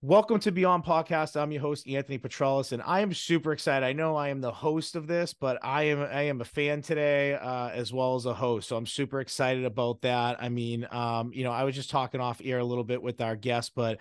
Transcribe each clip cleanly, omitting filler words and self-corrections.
Welcome to Beyond Podcast. I'm your host, Anthony Petralis, and I am super excited. I know I am the host of this, but I am a fan today, as well as a host. So I'm super excited about that. I mean, I was just talking off air a little bit with our guest, but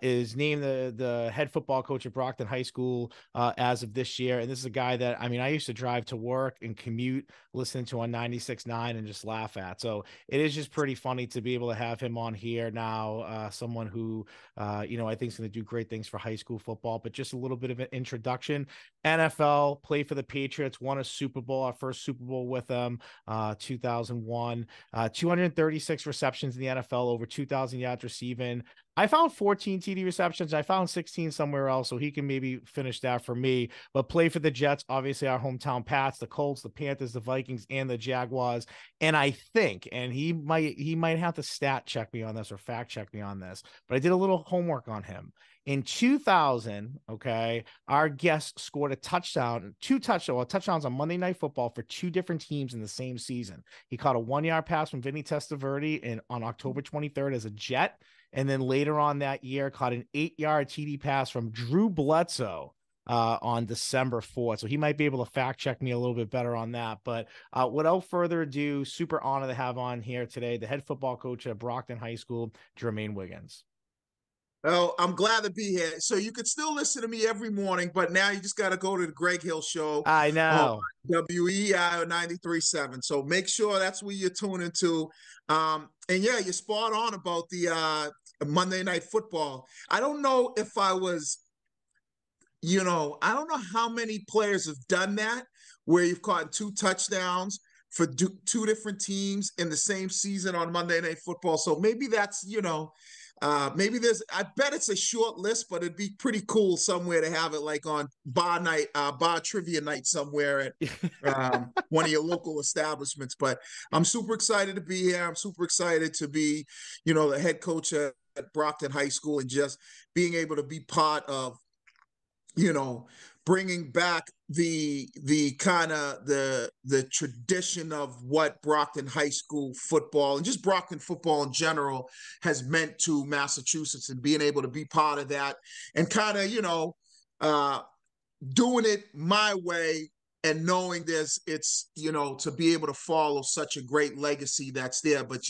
is named the head football coach at Brockton High School as of this year. And this is a guy that, I used to drive to work and commute, listening to on 96.9 and just laugh at. So it is just pretty funny to be able to have him on here now. Someone who, I think is going to do great things for high school football, but just a little bit of an introduction. NFL, played for the Patriots, won a Super Bowl, our first Super Bowl with them, 2001, 236 receptions in the NFL, over 2,000 yards receiving. I found 14 TD receptions. I found 16 somewhere else, so he can maybe finish that for me. But play for the Jets, obviously our hometown Pats, the Colts, the Panthers, the Vikings, and the Jaguars. And I think, and he might have to stat check me on this or fact check me on this, but I did a little homework on him. In 2000, okay, our guest scored a touchdown, touchdowns on Monday Night Football for two different teams in the same season. He caught a 1-yard pass from Vinny Testaverde on October 23rd as a Jet. And then later on that year, caught an 8-yard TD pass from Drew Bledsoe on December 4th. So he might be able to fact check me a little bit better on that. But without further ado, super honored to have on here today the head football coach at Brockton High School, Jermaine Wiggins. Oh, I'm glad to be here. So you could still listen to me every morning, but now you just got to go to the Greg Hill Show I on know. WEEI 93.7. So make sure that's where you're tuning to. And yeah, you're spot on about the Monday Night Football. I don't know if I was, I don't know how many players have done that where you've caught two touchdowns for two different teams in the same season on Monday Night Football. So maybe that's, maybe I bet it's a short list, but it'd be pretty cool somewhere to have it like on bar night, bar trivia night somewhere at one of your local establishments. But I'm super excited to be here. I'm super excited to be, the head coach at Brockton High School and just being able to be part of, bringing back the kind of the tradition of what Brockton High School football and just Brockton football in general has meant to Massachusetts, and being able to be part of that and kind of doing it my way, and knowing it's to be able to follow such a great legacy that's there, but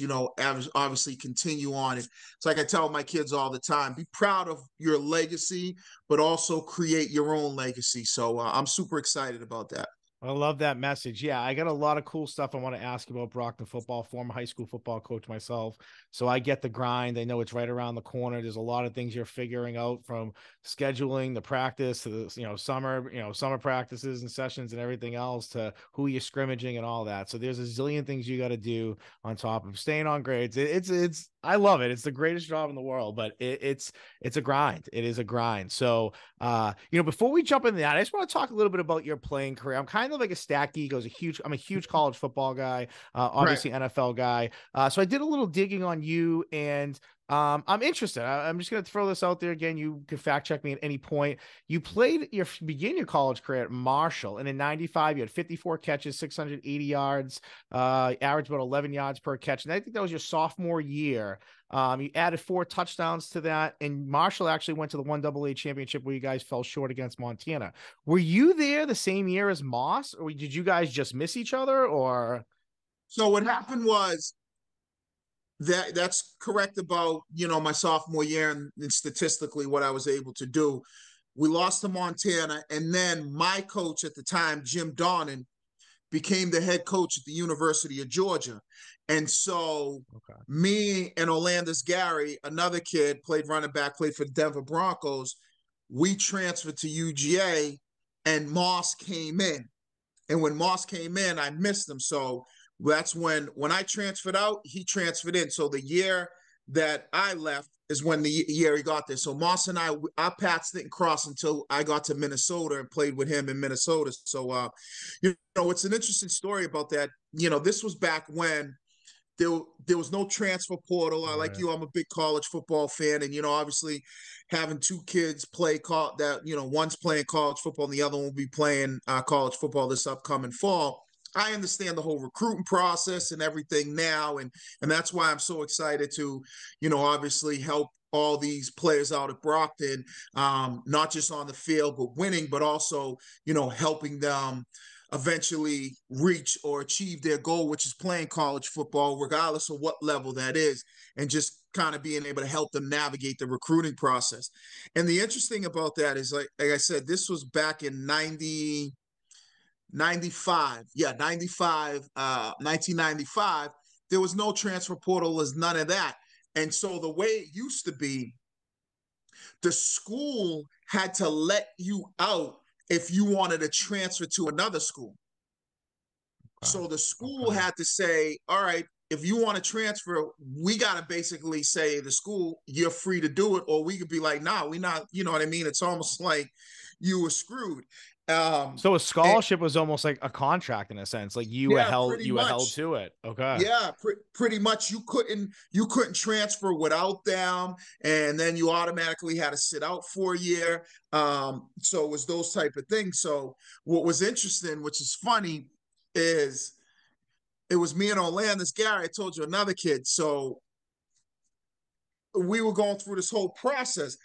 obviously continue on. It's like I tell my kids all the time: be proud of your legacy, but also create your own legacy. So I'm super excited about that. I love that message. Yeah, I got a lot of cool stuff I want to ask about Brockton football, former high school football coach myself. So I get the grind. I know it's right around the corner. There's a lot of things you're figuring out, from scheduling the practice to the, summer practices and sessions and everything else, to who you're scrimmaging and all that. So there's a zillion things you got to do on top of staying on grades. It's I love it. It's the greatest job in the world, but it's a grind. It is a grind. So, before we jump into that, I just want to talk a little bit about your playing career. I'm kind of like a stat geek. I'm a huge college football guy, obviously Right. NFL guy. So I did a little digging on you, and I'm interested. I'm just going to throw this out there again. You can fact check me at any point. You begin your college career at Marshall, and in '95 you had 54 catches, 680 yards, averaged about 11 yards per catch. And I think that was your sophomore year. You added 4 touchdowns to that, and Marshall actually went to the 1AA championship where you guys fell short against Montana. Were you there the same year as Moss, or did you guys just miss each other? Or So what happened was that's correct about my sophomore year, and statistically what I was able to do. We lost to Montana, and then my coach at the time, Jim Donnan, became the head coach at the University of Georgia. And so okay. me and Orlandis Gary, another kid, played running back, played for the Denver Broncos. We transferred to UGA, and Moss came in. And when Moss came in, I missed him. So that's when I transferred out, he transferred in. So the year that I left is when the year he got there. So Moss and our paths didn't cross until I got to Minnesota and played with him in Minnesota. So, it's an interesting story about that. This was back when there was no transfer portal. Like Right. you, I'm a big college football fan, and obviously having two kids play one's playing college football and the other one will be playing college football this upcoming fall. I understand the whole recruiting process and everything now, and that's why I'm so excited to, obviously help all these players out at Brockton, not just on the field, but winning, but also, helping them eventually reach or achieve their goal, which is playing college football, regardless of what level that is, and just kind of being able to help them navigate the recruiting process. And the interesting about that is, like I said, this was back in 95. Yeah, 95, 1995. There was no transfer portal, there's none of that. And so the way it used to be, the school had to let you out if you wanted to transfer to another school. So the school had to say, all right, if you want to transfer, we got to basically say the school, you're free to do it. Or we could be like, nah, we not, you know what I mean? It's almost like you were screwed. So a scholarship was almost like a contract in a sense, like you were held to it. Okay. Yeah, pretty much. You couldn't transfer without them, and then you automatically had to sit out for a year. So it was those type of things. So what was interesting, which is funny, is it was me and Orlando Gary. I told you, another kid. So we were going through this whole process,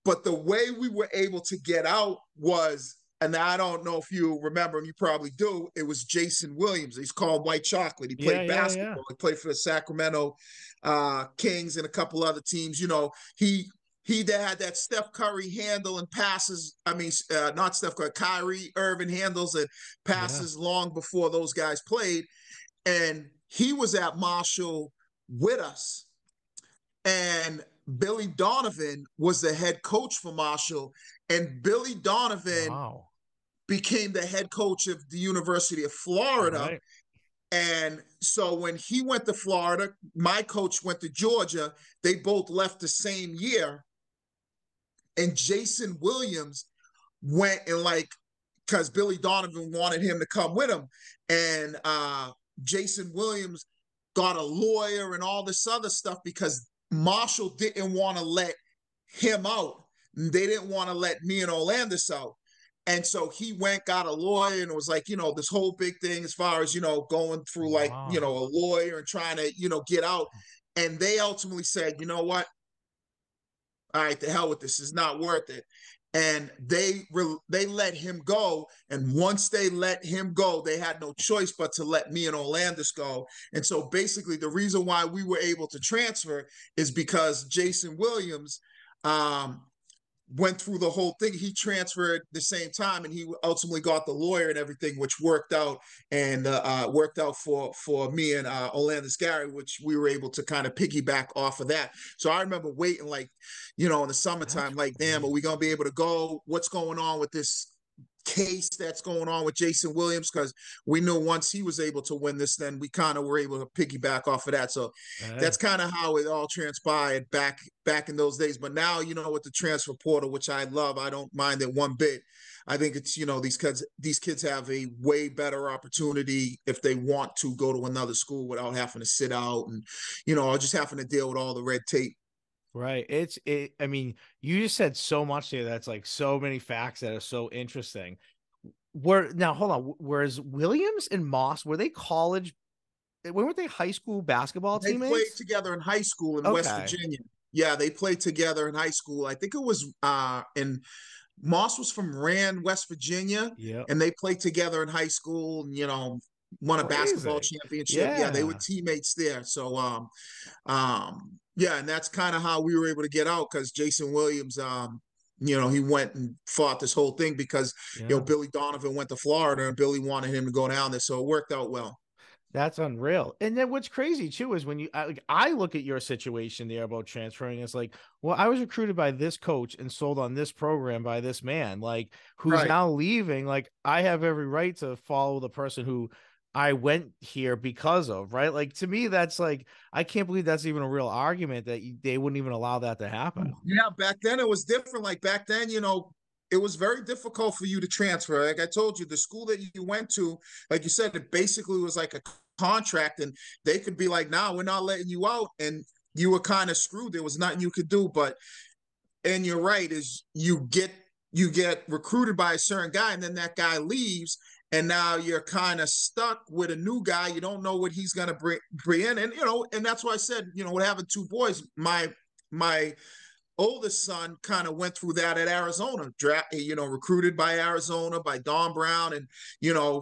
but the way we were able to get out was, and I don't know if you remember him, you probably do, it was Jason Williams. He's called White Chocolate. He played basketball. He played for the Sacramento Kings and a couple other teams. He had that Steph Curry handle and passes. I mean, not Steph Curry, Kyrie Irving handles and passes long before those guys played. And he was at Marshall with us. And Billy Donovan was the head coach for Marshall. And Billy Donovan became the head coach of the University of Florida. Right. And so when he went to Florida, my coach went to Georgia. They both left the same year. And Jason Williams went and because Billy Donovan wanted him to come with him. And Jason Williams got a lawyer and all this other stuff because Marshall didn't want to let him out. They didn't want to let me and Orlandis out. And so he went, got a lawyer, and it was like, this whole big thing as far as, going through a lawyer and trying to, get out. And they ultimately said, you know what? All right, the hell with this. It's not worth it. And they let him go. And once they let him go, they had no choice but to let me and Orlandis go. And so basically the reason why we were able to transfer is because Jason Williams went through the whole thing. He transferred the same time, and he ultimately got the lawyer and everything, which worked out and worked out for me and Orlandis Gary, which we were able to kind of piggyback off of that. So I remember waiting, in the summertime, damn, are we going to be able to go? What's going on with this case that's going on with Jason Williams? Because we knew once he was able to win this, then we kind of were able to piggyback off of that. So that's kind of how it all transpired back in those days. But now, with the transfer portal, which I love, I don't mind it one bit. I think it's, these kids have a way better opportunity if they want to go to another school without having to sit out and, or just having to deal with all the red tape. Right. I mean, you just said so much here. That's so many facts that are so interesting. Now, hold on. Whereas Williams and Moss, were they college? Weren't they high school basketball teammates? They played together in high school in West Virginia. Yeah, they played together in high school. I think it was Moss was from Rand, West Virginia. Yeah. And they played together in high school and, won a basketball championship. Yeah, they were teammates there. So, and that's kind of how we were able to get out because Jason Williams, he went and fought this whole thing because, Billy Donovan went to Florida and Billy wanted him to go down there. So it worked out well. That's unreal. And then what's crazy too is when I look at your situation there about transferring, it's well, I was recruited by this coach and sold on this program by this man, who's now leaving. I have every right to follow the person who I went here because of, right? To me, that's I can't believe that's even a real argument that they wouldn't even allow that to happen. Yeah, back then it was different. Back then, it was very difficult for you to transfer. Like I told you, the school that you went to, like you said, it basically was like a contract, and they could be like, "Nah, we're not letting you out," and you were kind of screwed. There was nothing you could do. And you're right, is you get recruited by a certain guy, and then that guy leaves. And now you're kind of stuck with a new guy. You don't know what he's going to bring in. And, and that's why I said, with having two boys, my my oldest son kind of went through that at Arizona, recruited by Arizona, by Don Brown, and,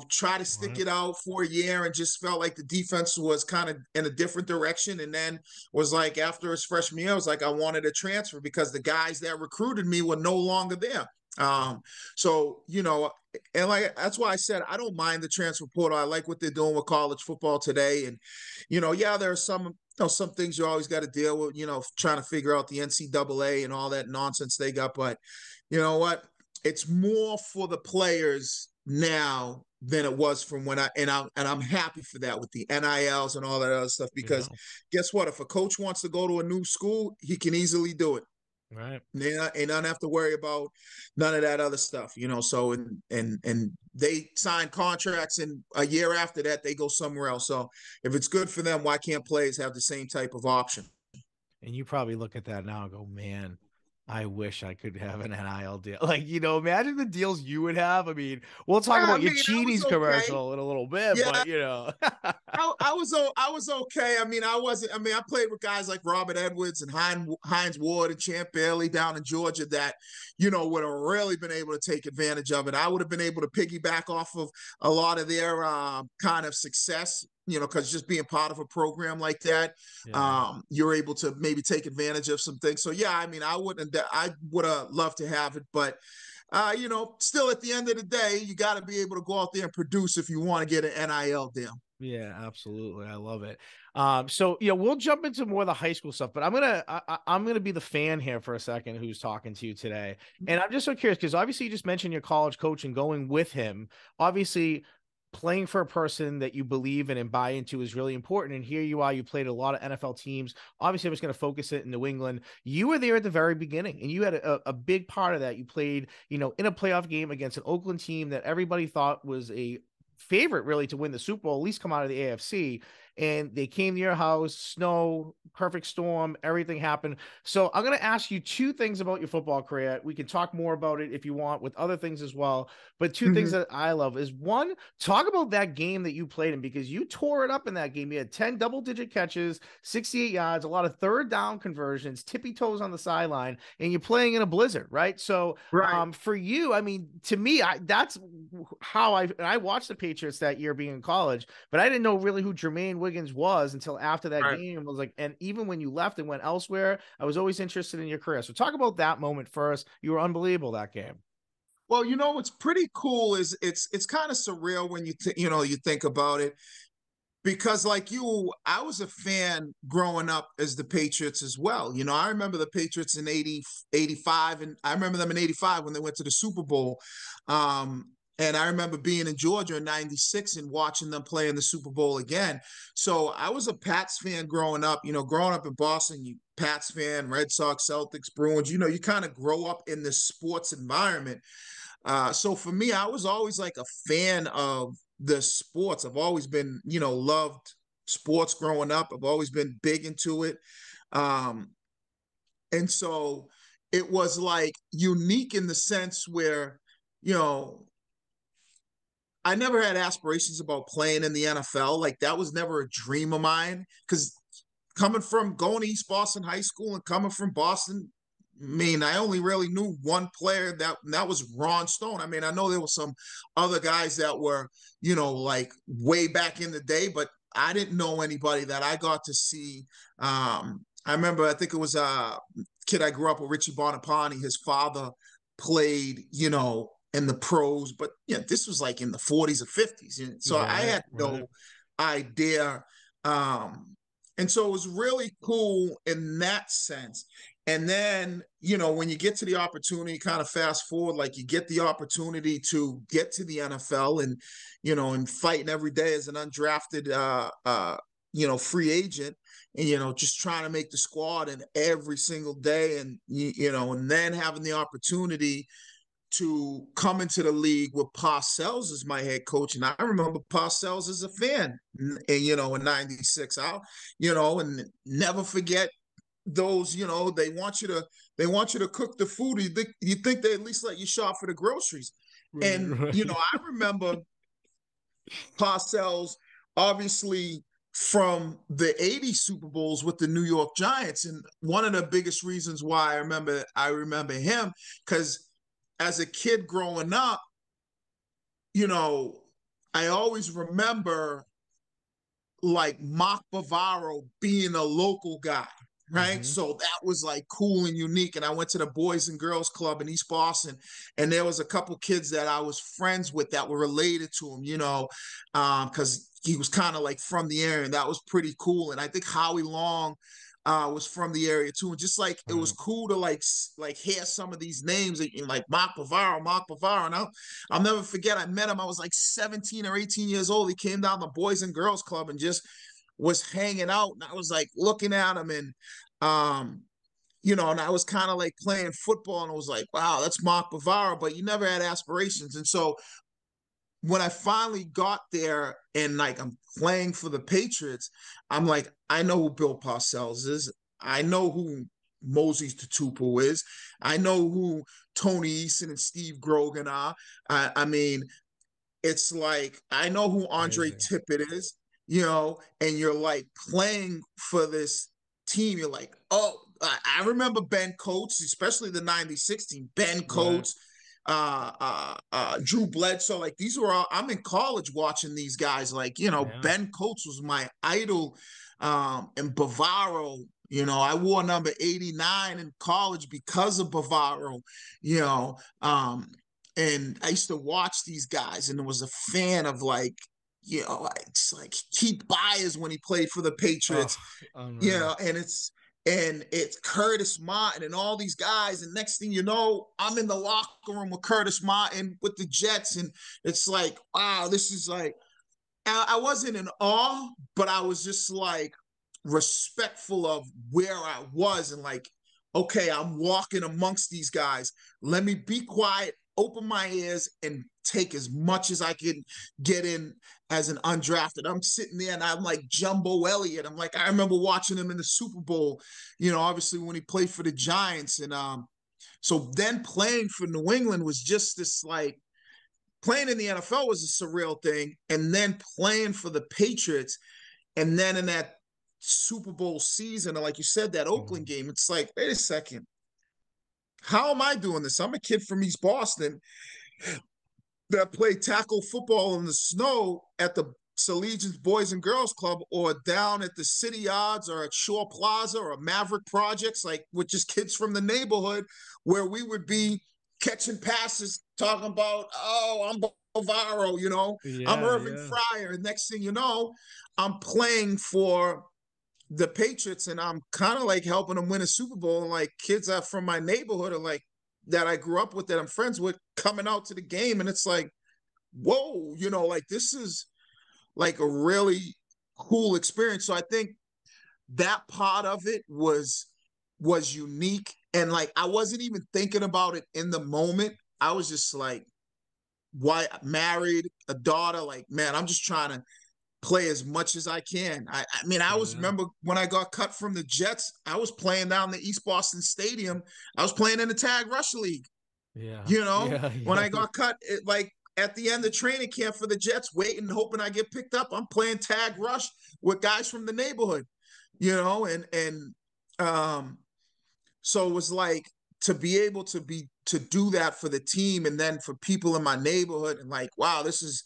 try to stick it out for a year and just felt like the defense was kind of in a different direction. And then was like, after his freshman year, I was like, I wanted to transfer because the guys that recruited me were no longer there. So, and like, that's why I said, I don't mind the transfer portal. I like what they're doing with college football today. And, yeah, there are some things you always got to deal with, trying to figure out the NCAA and all that nonsense they got. But you know what? It's more for the players now than it was from when I'm happy for that with the NILs and all that other stuff, because guess what? If a coach wants to go to a new school, he can easily do it. Right. And don't have to worry about none of that other stuff, So and they sign contracts, and a year after that they go somewhere else. So if it's good for them, why can't players have the same type of option? And you probably look at that now and go, man, I wish I could have an NIL deal. Like, imagine the deals you would have. I mean, we'll talk about your Cheaties commercial in a little bit, but I was okay. I mean, I played with guys like Robert Edwards and Hines Ward and Champ Bailey down in Georgia that, would have really been able to take advantage of it. I would have been able to piggyback off of a lot of their kind of success, because just being part of a program like that, you're able to maybe take advantage of some things. So, yeah, I mean, I would have loved to have it, but still at the end of the day, you got to be able to go out there and produce if you want to get an NIL deal. Yeah, absolutely. I love it. So we'll jump into more of the high school stuff, but I'm gonna be the fan here for a second who's talking to you today. And I'm just so curious because obviously you just mentioned your college coach and going with him. Obviously, playing for a person that you believe in and buy into is really important. And here you are, you played a lot of NFL teams. Obviously, I was going to focus it in New England. You were there at the very beginning, and you had a big part of that. You played, in a playoff game against an Oakland team that everybody thought was a favorite really to win the Super Bowl, at least come out of the AFC. And they came to your house, snow, perfect storm, everything happened. So I'm going to ask you two things about your football career. We can talk more about it if you want with other things as well. But two things that I love is, one, talk about that game that you played in, because you tore it up in that game. You had 10 double-digit catches, 68 yards, a lot of third down conversions, tippy toes on the sideline, and you're playing in a blizzard, right? So for you, I mean, to me, that's how I watched the Patriots that year being in college, but I didn't know really who Jermaine Wiggins was until after that game. I was like, and even when you left and went elsewhere, I was always interested in your career. So talk about that moment first. You were unbelievable that game. Well, what's pretty cool is it's kind of surreal when you think about it, because like you, I was a fan growing up as the Patriots as well. I remember the Patriots in 85, and I remember them in 85 when they went to the Super Bowl. And I remember being in Georgia in 96 and watching them play in the Super Bowl again. So I was a Pats fan growing up. Growing up in Boston, you Pats fan, Red Sox, Celtics, Bruins, you kind of grow up in this sports environment. So for me, I was always like a fan of the sports. I've always been, loved sports growing up. I've always been big into it. And so it was like unique in the sense where, I never had aspirations about playing in the NFL. Like, that was never a dream of mine, because coming from going to East Boston High School and coming from Boston, I mean, I only really knew one player, that was Ron Stone. I mean, I know there were some other guys that were, like way back in the day, but I didn't know anybody that I got to see. I remember, I think it was a kid I grew up with, Richie Bonapane. His father played, in the pros, but this was like in the 40s or 50s. So I had no idea. And so it was really cool in that sense. And then, when you get to the opportunity, kind of fast forward, like you get the opportunity to get to the NFL and, and fighting every day as an undrafted, free agent, and, just trying to make the squad and every single day. And, and then having the opportunity to come into the league with Parcells as my head coach. And I remember Parcells as a fan, and, in 96, and never forget those, they want you to cook the food. You think they at least let you shop for the groceries. And, I remember Parcells obviously from the '80s Super Bowls with the New York Giants. And one of the biggest reasons why I remember him, because as a kid growing up, you know, I always remember like Mark Bavaro being a local guy, right? Mm-hmm. So that was like cool and unique. And I went to the Boys and Girls Club in East Boston, and there was a couple kids that I was friends with that were related to him, because he was kind of like from the area, and that was pretty cool. And I think Howie Long was from the area too, and just like it was Right. cool to like hear some of these names, and like Mark Bavaro, and I'll never forget. I met him. I was like 17 or 18 years old. He came down the Boys and Girls Club and just was hanging out, and I was like looking at him, and and I was kind of like playing football, and I was like, wow, that's Mark Bavaro, but you never had aspirations. And so when I finally got there and like I'm playing for the Patriots, I'm like, I know who Bill Parcells is. I know who Moses Tutupu is. I know who Tony Eason and Steve Grogan are. I mean, it's like I know who Andre Amazing. Tippett is, and you're like playing for this team. You're like, oh, I remember Ben Coates, especially the '96 team. Ben Right. Coates, Drew Bledsoe. Like these were all. I'm in college watching these guys. Like Yeah. Ben Coates was my idol, and Bavaro. I wore number 89 in college because of Bavaro. You know, and I used to watch these guys and was a fan of like, it's like Keith Byers when he played for the Oh, Patriots, unreal. and it's Curtis Martin and all these guys. And next thing you know, I'm in the locker room with Curtis Martin with the Jets. And it's like, wow, this is like, I wasn't in awe, but I was just like respectful of where I was and like, okay, I'm walking amongst these guys. Let me be quiet, open my ears, and take as much as I can get in as an undrafted. I'm sitting there and I'm like Jumbo Elliott. I'm like, I remember watching him in the Super Bowl, obviously when he played for the Giants. And so then playing for New England was just this like, playing in the NFL was a surreal thing, and then playing for the Patriots, and then in that Super Bowl season, or like you said, that Oakland Mhm. game, it's like, wait a second, how am I doing this? I'm a kid from East Boston that played tackle football in the snow at the Allegiance Boys and Girls Club, or down at the City Yards, or at Shore Plaza, or Maverick Projects, like with just kids from the neighborhood, where we would be catching passes, talking about, oh, I'm Bavaro, I'm Yeah, Irving yeah. Fryer. And next thing you know, I'm playing for the Patriots, and I'm kind of like helping them win a Super Bowl. And like kids that from my neighborhood are like, that I grew up with, that I'm friends with, coming out to the game. And it's like, whoa, like this is like a really cool experience. So I think that part of it was unique. And like I wasn't even thinking about it in the moment. I was just like, why, married, a daughter, like, man, I'm just trying to play as much as I can. I mean, I Oh, was yeah. remember when I got cut from the Jets, I was playing down the East Boston Stadium. I was playing in the Tag Rush League. Yeah. Yeah. When Yeah. I got cut, like at the end of training camp for the Jets, waiting, hoping I get picked up. I'm playing tag rush with guys from the neighborhood, and um, so it was like to be able to do that for the team, and then for people in my neighborhood, and like, wow, this is,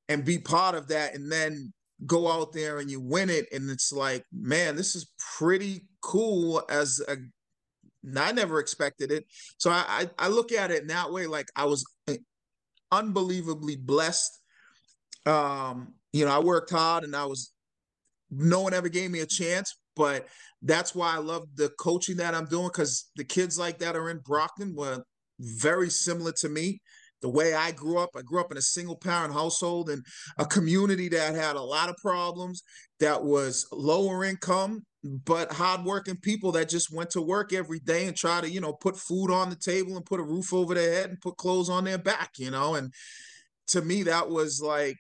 and be part of that, and then go out there and you win it, and it's like, man, this is pretty cool. I never expected it. So I look at it in that way. Like I was unbelievably blessed. I worked hard, and no one ever gave me a chance, but that's why I love the coaching that I'm doing, because the kids like that are in Brockton were very similar to me. The way I grew up in a single parent household in a community that had a lot of problems, that was lower income, but hardworking people that just went to work every day and try to, put food on the table and put a roof over their head and put clothes on their back, and to me, that was like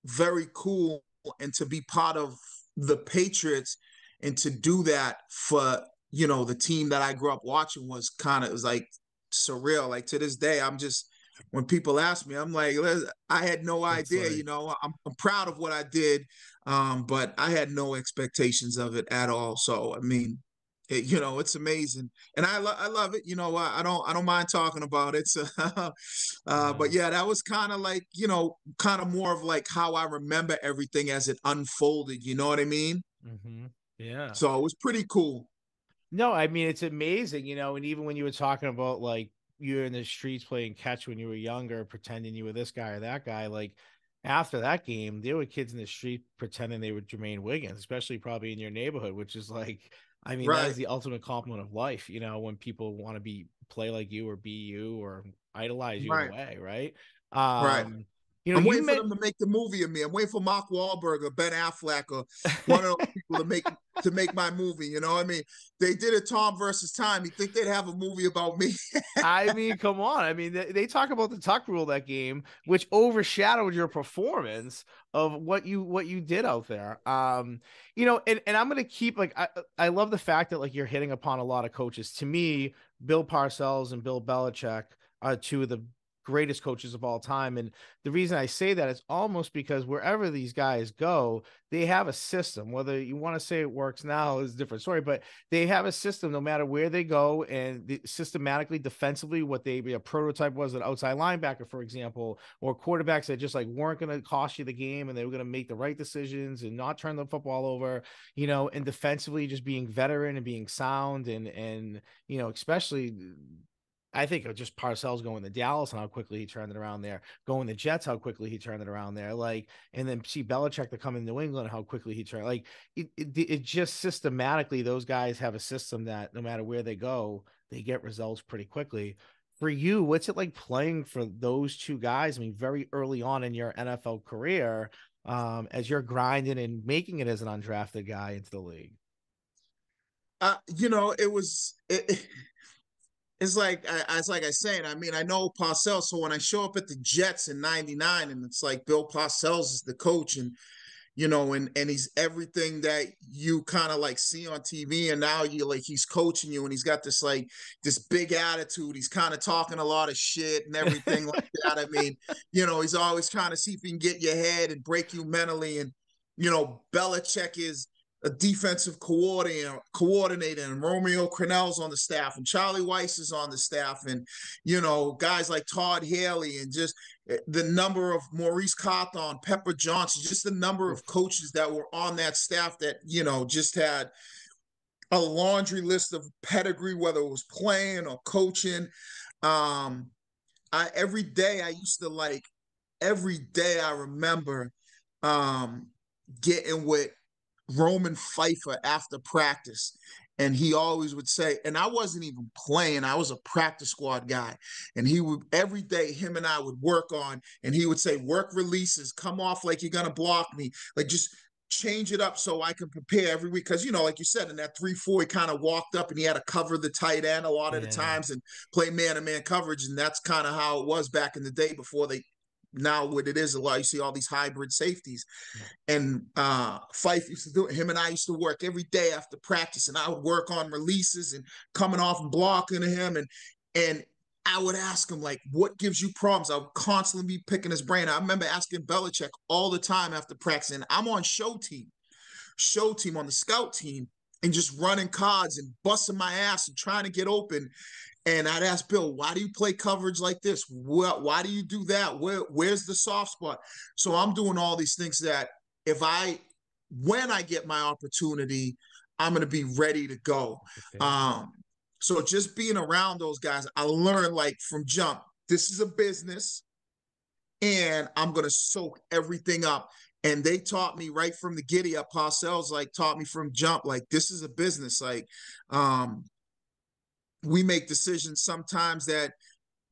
very cool. And to be part of the Patriots and to do that for, the team that I grew up watching was kind of, it was like surreal. Like to this day, I'm just when people ask me, I'm like, I had no It's idea. like, I'm proud of what I did, but I had no expectations of it at all. So I mean, it's amazing, and I love it. I don't mind talking about it. So, but yeah. yeah, that was kind of like kind of more of like how I remember everything as it unfolded. You know what I mean? Yeah. So it was pretty cool. No, I mean, it's amazing, and even when you were talking about like you're in the streets playing catch when you were younger, pretending you were this guy or that guy, like after that game, there were kids in the street pretending they were Jermaine Wiggins, especially probably in your neighborhood, which is like, I mean, that is Right, the ultimate compliment of life, when people want to play like you or be you or idolize you in a right, way, right? right. Um, I'm you waiting for meant them to make the movie of me. I'm waiting for Mark Wahlberg or Ben Affleck or one of those people to make my movie. You know what I mean? They did a Tom versus Time. You think they'd have a movie about me? I mean, come on. I mean, they talk about the tuck rule that game, which overshadowed your performance of what you did out there. And I'm gonna keep like I love the fact that like you're hitting upon a lot of coaches. To me, Bill Parcells and Bill Belichick are two of the greatest coaches of all time. And the reason I say that is almost because wherever these guys go, they have a system. Whether you want to say it works now is a different story, but they have a system no matter where they go, and systematically defensively what a prototype was an outside linebacker, for example, or quarterbacks that just like weren't going to cost you the game and they were going to make the right decisions and not turn the football over, and defensively just being veteran and being sound and especially I think of just Parcells going to Dallas and how quickly he turned it around there, going to Jets, how quickly he turned it around there. Like, and then see Belichick to come in New England, how quickly he turned. Like, it just systematically, those guys have a system that no matter where they go, they get results pretty quickly. For you, what's it like playing for those two guys? I mean, very early on in your NFL career, as you're grinding and making it as an undrafted guy into the league. It's like I saying. I mean, I know Parcells, so when I show up at the Jets in '99, and it's like Bill Parcells is the coach, and and he's everything that you kind of like see on TV, and now you like he's coaching you, and he's got this big attitude. He's kind of talking a lot of shit and everything like that. I mean, he's always trying to see if he can get your head and break you mentally, and Belichick is a defensive coordinator, and Romeo Crennel's on the staff, and Charlie Weiss is on the staff, and guys like Todd Haley, and just the number of Maurice Cawthon, Pepper Johnson, just the number of coaches that were on that staff that just had a laundry list of pedigree, whether it was playing or coaching. Every day I used to like every day I remember getting with Roman Pfeiffer after practice. And he always would say, and I wasn't even playing, I was a practice squad guy. And he would, every day, him and I would work on, and he would say, work releases, come off like you're going to block me. Like, just change it up so I can prepare every week. Because, like you said, in that 3-4, he kind of walked up and he had to cover the tight end a lot of the Yeah. times and play man-to-man coverage. And that's kind of how it was back in the day before now what it is a lot. You see all these hybrid safeties. And Fife used to do it. Him and I used to work every day after practice, and I would work on releases and coming off and blocking to him. And I would ask him, like, what gives you problems? I would constantly be picking his brain. I remember asking Belichick all the time after practice, and I'm on show team on the scout team, and just running cards and busting my ass and trying to get open. And I'd ask Bill, why do you play coverage like this? Why do you do that? Where's the soft spot? So I'm doing all these things that when I get my opportunity, I'm going to be ready to go. So just being around those guys, I learned like from jump, this is a business and I'm going to soak everything up. And they taught me right from the giddy up. Parcells like taught me from jump, like this is a business. Like, we make decisions sometimes that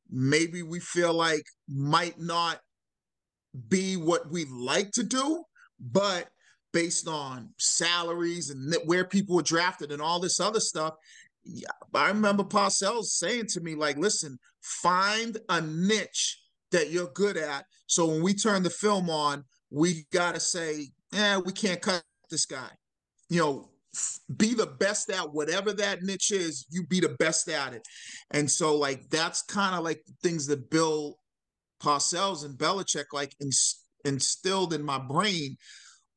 maybe we feel like might not be what we like to do, but based on salaries and where people were drafted and all this other stuff, yeah, I remember Parcells saying to me, like, listen, find a niche that you're good at. So when we turn the film on, we got to say, we can't cut this guy. Be the best at whatever that niche is, you be the best at it. And so like that's kind of like the things that Bill Parcells and Belichick like instilled in my brain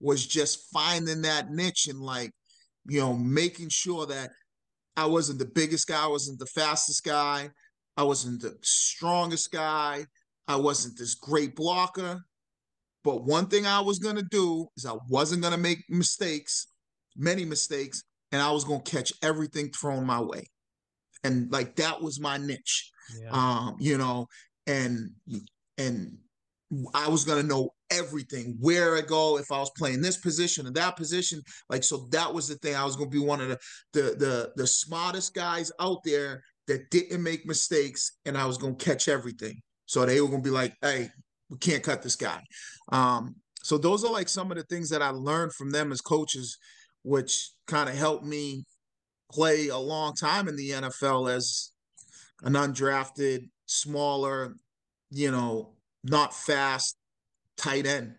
was just finding that niche and like, making sure that I wasn't the biggest guy, I wasn't the fastest guy, I wasn't the strongest guy, I wasn't this great blocker. But one thing I was going to do is I wasn't going to make mistakes, many mistakes, and I was going to catch everything thrown my way. And like that was my niche. Yeah. And and I was going to know everything, where I go, if I was playing this position or that position. Like, so that was the thing. I was going to be one of the smartest guys out there that didn't make mistakes, and I was going to catch everything. So they were going to be like, hey, we can't cut this guy. So those are like some of the things that I learned from them as coaches, which kind of helped me play a long time in the NFL as an undrafted, smaller, not fast tight end.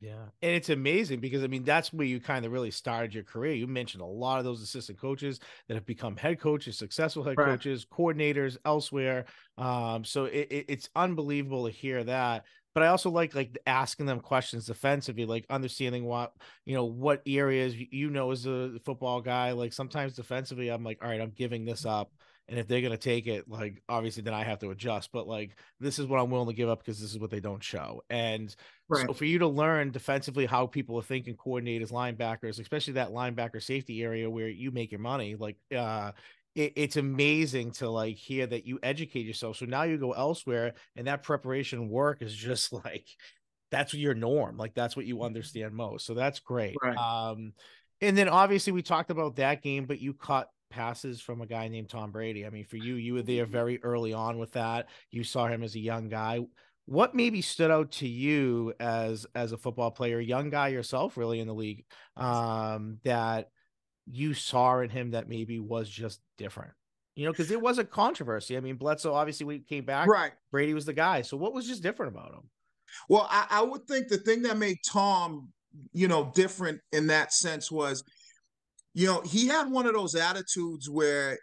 Yeah. And it's amazing because, I mean, that's where you kind of really started your career. You mentioned a lot of those assistant coaches that have become head coaches, successful head Right. coaches, coordinators elsewhere. So it's unbelievable to hear that. But I also like asking them questions defensively, like understanding what areas, as a football guy, like sometimes defensively, I'm like, all right, I'm giving this up. And if they're going to take it, like, obviously then I have to adjust, but like, this is what I'm willing to give up because this is what they don't show. And Right. so for you to learn defensively how people are thinking, coordinators, linebackers, especially that linebacker safety area where you make your money, like it's amazing to like hear that you educate yourself. So now you go elsewhere and that preparation work is just like that's your norm. Like that's what you understand most. So that's great. Right. And then obviously we talked about that game, but you caught passes from a guy named Tom Brady. I mean, for you were there very early on with that. You saw him as a young guy. What maybe stood out to you as a football player, young guy yourself, really in the league, that you saw in him that maybe was just different? Because there was a controversy. I mean, Bledsoe obviously we came back. Right. Brady was the guy. So what was just different about him? Well, I would think the thing that made Tom, different in that sense was, he had one of those attitudes where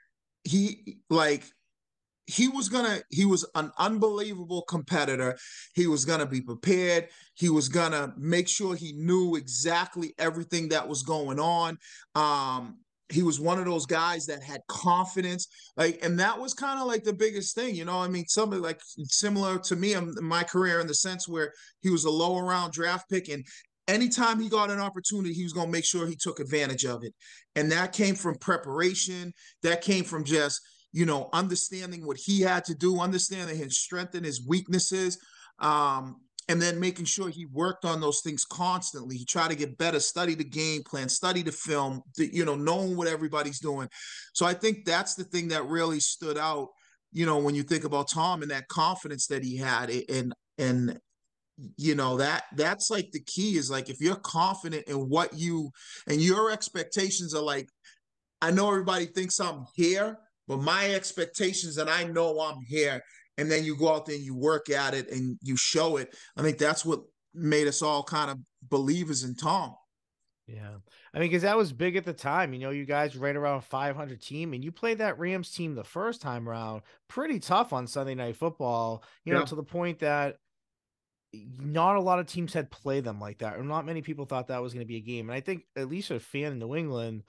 he like he was an unbelievable competitor. He was gonna be prepared. He was gonna make sure he knew exactly everything that was going on. He was one of those guys that had confidence, and that was kind of like the biggest thing. I mean, somebody like similar to me in my career in the sense where he was a lower round draft pick, and anytime he got an opportunity, he was going to make sure he took advantage of it. And that came from preparation. That came from just understanding what he had to do, understanding his strengths and his weaknesses, and then making sure he worked on those things constantly. He tried to get better, study the game plan, study the film, knowing what everybody's doing. So I think that's the thing that really stood out, when you think about Tom and that confidence that he had. And that's like the key is like if you're confident in what you and your expectations are like, I know everybody thinks I'm here, but my expectations and I know I'm here. And then you go out there and you work at it and you show it. I think that's what made us all kind of believers in Tom. Yeah. I mean, because that was big at the time. You guys right around 500 team, and you played that Rams team the first time around pretty tough on Sunday Night Football, Yeah. to the point that not a lot of teams had played them like that, or not many people thought that was going to be a game. And I think, at least a fan in New England,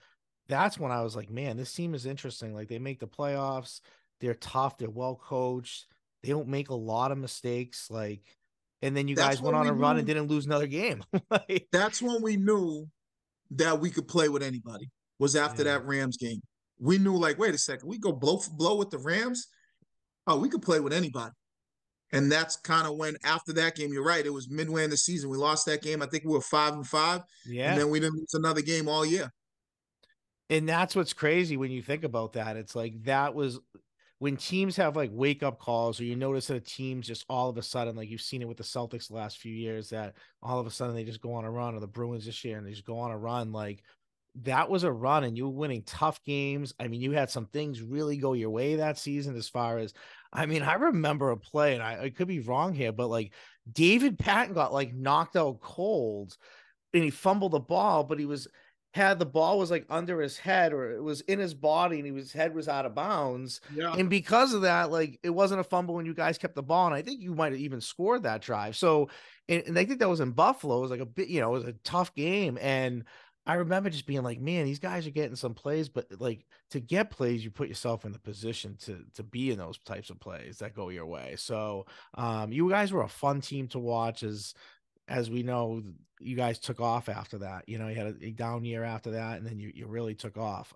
that's when I was like, man, this team is interesting. Like, they make the playoffs, they're tough, they're well coached, they don't make a lot of mistakes. Like, and then you That's guys went when on we a run and knew didn't lose another game. Like, that's when we knew that we could play with anybody was after yeah. that Rams game. We knew like, wait a second, we go blow with the Rams. Oh, we could play with anybody. And that's kind of when after that game, you're right. It was midway in the season. We lost that game. I think we were 5-5. And Yeah. then we didn't lose another game all year. And that's what's crazy when you think about that. It's like that was when teams have like wake up calls, or you notice that a team's just all of a sudden, like you've seen it with the Celtics the last few years, that all of a sudden they just go on a run, or the Bruins this year and they just go on a run. Like that was a run, and you were winning tough games. I mean, you had some things really go your way that season as far as, I mean, I remember a play, and I could be wrong here, but like David Patton got like knocked out cold and he fumbled the ball, but he was had the ball was like under his head or it was in his body and his head was out of bounds. Yeah. And because of that, like it wasn't a fumble when you guys kept the ball. And I think you might have even scored that drive. So, and I think that was in Buffalo. It was like a bit, it was a tough game. And I remember just being like, man, these guys are getting some plays, but like to get plays, you put yourself in the position to be in those types of plays that go your way. So you guys were a fun team to watch as we know, you guys took off after that. You had a down year after that, and then you really took off.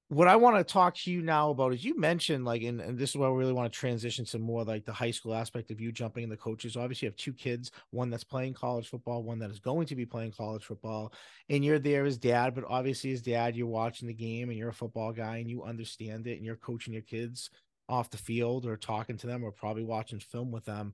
What I want to talk to you now about is you mentioned like, and this is where we really want to transition to more like the high school aspect of you jumping in the coaches. Obviously, you have two kids, one that's playing college football, one that is going to be playing college football, and you're there as dad. But obviously, as dad, you're watching the game and you're a football guy and you understand it, and you're coaching your kids off the field or talking to them or probably watching film with them.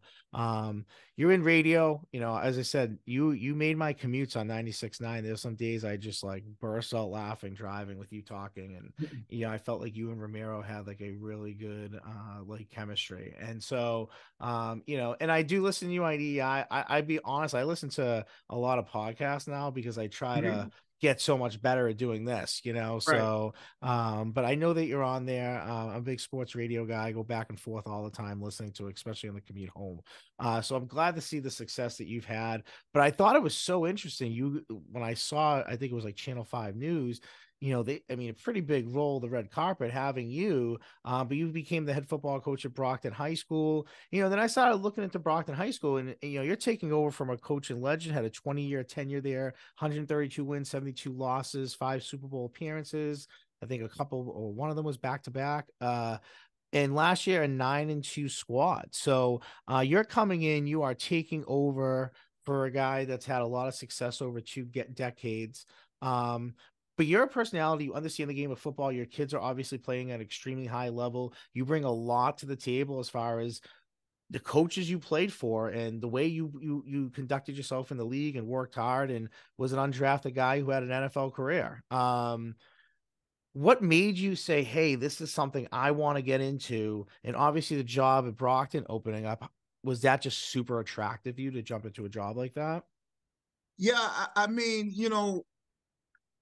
You're in radio, as I said, you made my commutes on 96.9. There's some days I just like burst out laughing driving with you talking. And I felt like you and Ramiro had like a really good like chemistry. And so and I do listen to UID. I'd be honest, I listen to a lot of podcasts now because I try to get so much better at doing this, Right. so but I know that you're on there. I'm a big sports radio guy. I go back and forth all the time listening to it, especially on the commute home. So I'm glad to see the success that you've had. But I thought it was so interesting. When I saw, I think it was like Channel 5 News, a pretty big role, the red carpet having you, but you became the head football coach at Brockton High School. Then I started looking into Brockton High School, and you're taking over from a coach and legend, had a 20-year tenure there, 132 wins, 72 losses, 5 Super Bowl appearances. I think a couple, or one of them was back to back. And last year, a 9-2 squad. So you're coming in, you are taking over for a guy that's had a lot of success over 2 decades. But you're a personality, you understand the game of football. Your kids are obviously playing at an extremely high level. You bring a lot to the table as far as the coaches you played for and the way you conducted yourself in the league and worked hard and was an undrafted guy who had an NFL career. What made you say, hey, this is something I want to get into? And obviously the job at Brockton opening up, was that just super attractive to you to jump into a job like that? Yeah, I mean,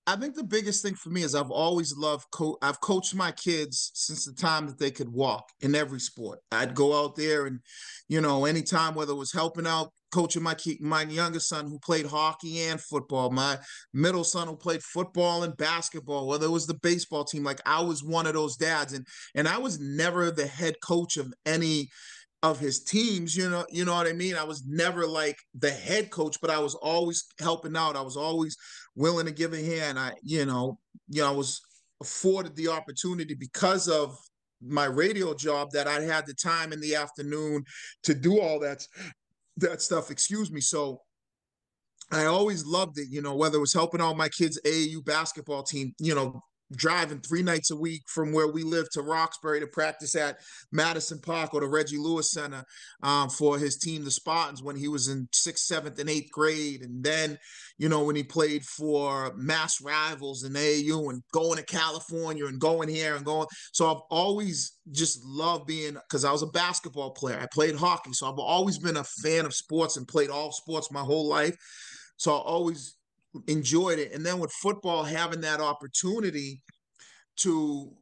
I think the biggest thing for me is I've always loved I've coached my kids since the time that they could walk in every sport. I'd go out there and, anytime, whether it was helping out coaching my youngest son who played hockey and football, my middle son who played football and basketball, whether it was the baseball team, like I was one of those dads, and I was never the head coach of any of his teams, you know what I mean? I was never like the head coach, but I was always helping out. I was always willing to give a hand. I was afforded the opportunity because of my radio job that I had the time in the afternoon to do all that stuff, excuse me. So I always loved it, whether it was helping out my kids' AAU basketball team, driving 3 nights a week from where we live to Roxbury to practice at Madison Park or the Reggie Lewis Center for his team, the Spartans, when he was in 6th, 7th, and 8th grade. And then, when he played for Mass Rivals in AAU and going to California and going here and going. So I've always just loved being, because I was a basketball player. I played hockey. So I've always been a fan of sports and played all sports my whole life. So I always enjoyed it. And then with football, having that opportunity to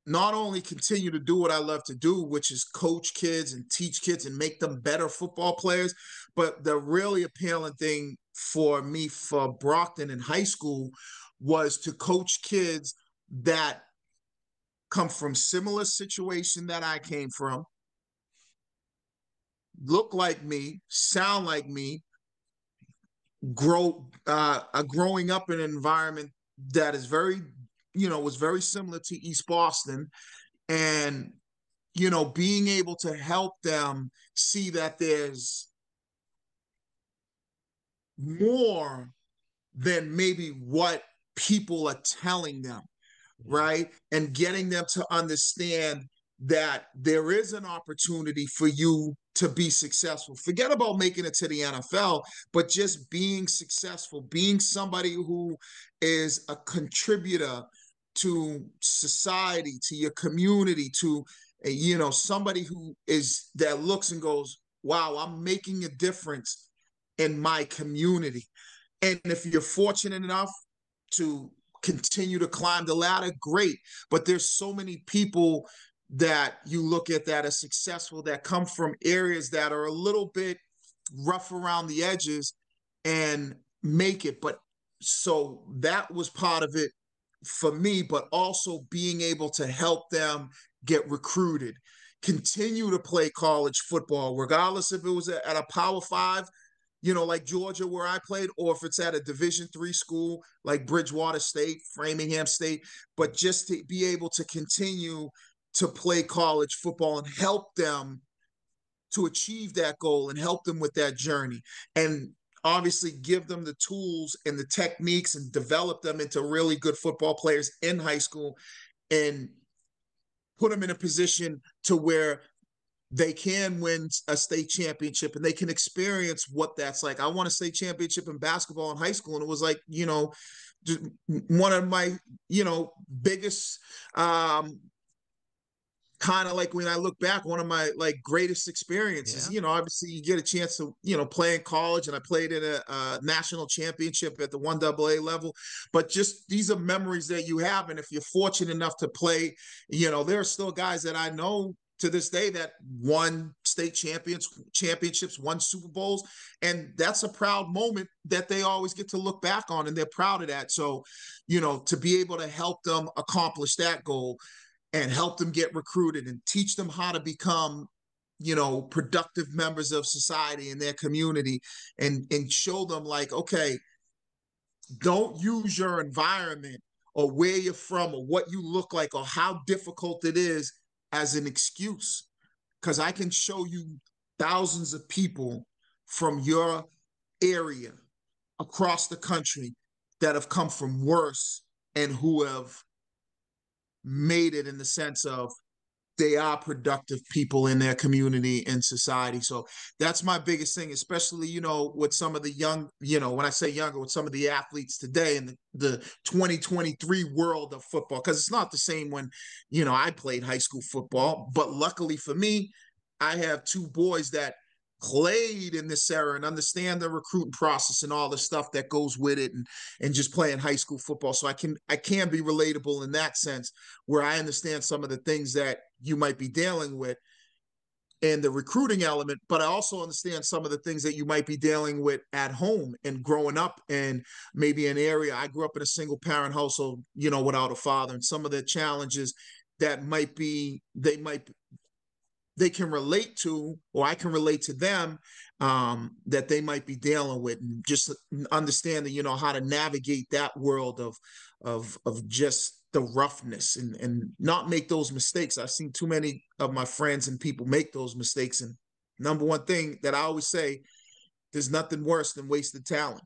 not only continue to do what I love to do, which is coach kids and teach kids and make them better football players, but the really appealing thing for me for Brockton in high school was to coach kids that come from similar situation that I came from, look like me, sound like me, growing up in an environment that is very, was very similar to East Boston, and being able to help them see that there's more than maybe what people are telling them, right? And getting them to understand that there is an opportunity for you to be successful. Forget about making it to the NFL, but just being successful, being somebody who is a contributor to society, to your community, to somebody who is that looks and goes, wow, I'm making a difference in my community. And if you're fortunate enough to continue to climb the ladder, great. But there's so many people that you look at that are successful that come from areas that are a little bit rough around the edges and make it. But so that was part of it for me, but also being able to help them get recruited, continue to play college football, regardless if it was at a Power Five, like Georgia where I played, or if it's at a Division III school like Bridgewater State, Framingham State, but just to be able to continue to play college football and help them to achieve that goal and help them with that journey. And obviously give them the tools and the techniques and develop them into really good football players in high school and put them in a position to where they can win a state championship and they can experience what that's like. I won a state championship in basketball in high school, and it was like, one of my, biggest kind of like when I look back, one of my like greatest experiences. Obviously you get a chance to play in college, and I played in a national championship at the 1AA level. But just these are memories that you have, and if you're fortunate enough to play, there are still guys that I know to this day that won state championships, won Super Bowls, and that's a proud moment that they always get to look back on, and they're proud of that. So, to be able to help them accomplish that goal and help them get recruited and teach them how to become, productive members of society in their community, and show them like, okay, don't use your environment or where you're from or what you look like or how difficult it is as an excuse, because I can show you thousands of people from your area across the country that have come from worse and who have made it in the sense of they are productive people in their community and society. So that's my biggest thing, especially, with some of the young, when I say younger, with some of the athletes today in the 2023 world of football, because it's not the same when, I played high school football. But luckily for me, I have two boys that played in this era and understand the recruiting process and all the stuff that goes with it, and just playing high school football. So I can be relatable in that sense, where I understand some of the things that you might be dealing with in the recruiting element, but I also understand some of the things that you might be dealing with at home and growing up in maybe an area. I grew up in a single parent household, without a father, and some of the challenges that they can relate to, or I can relate to them, that they might be dealing with, and just understanding, how to navigate that world of just the roughness, and not make those mistakes. I've seen too many of my friends and people make those mistakes. And number one thing that I always say, there's nothing worse than wasted talent.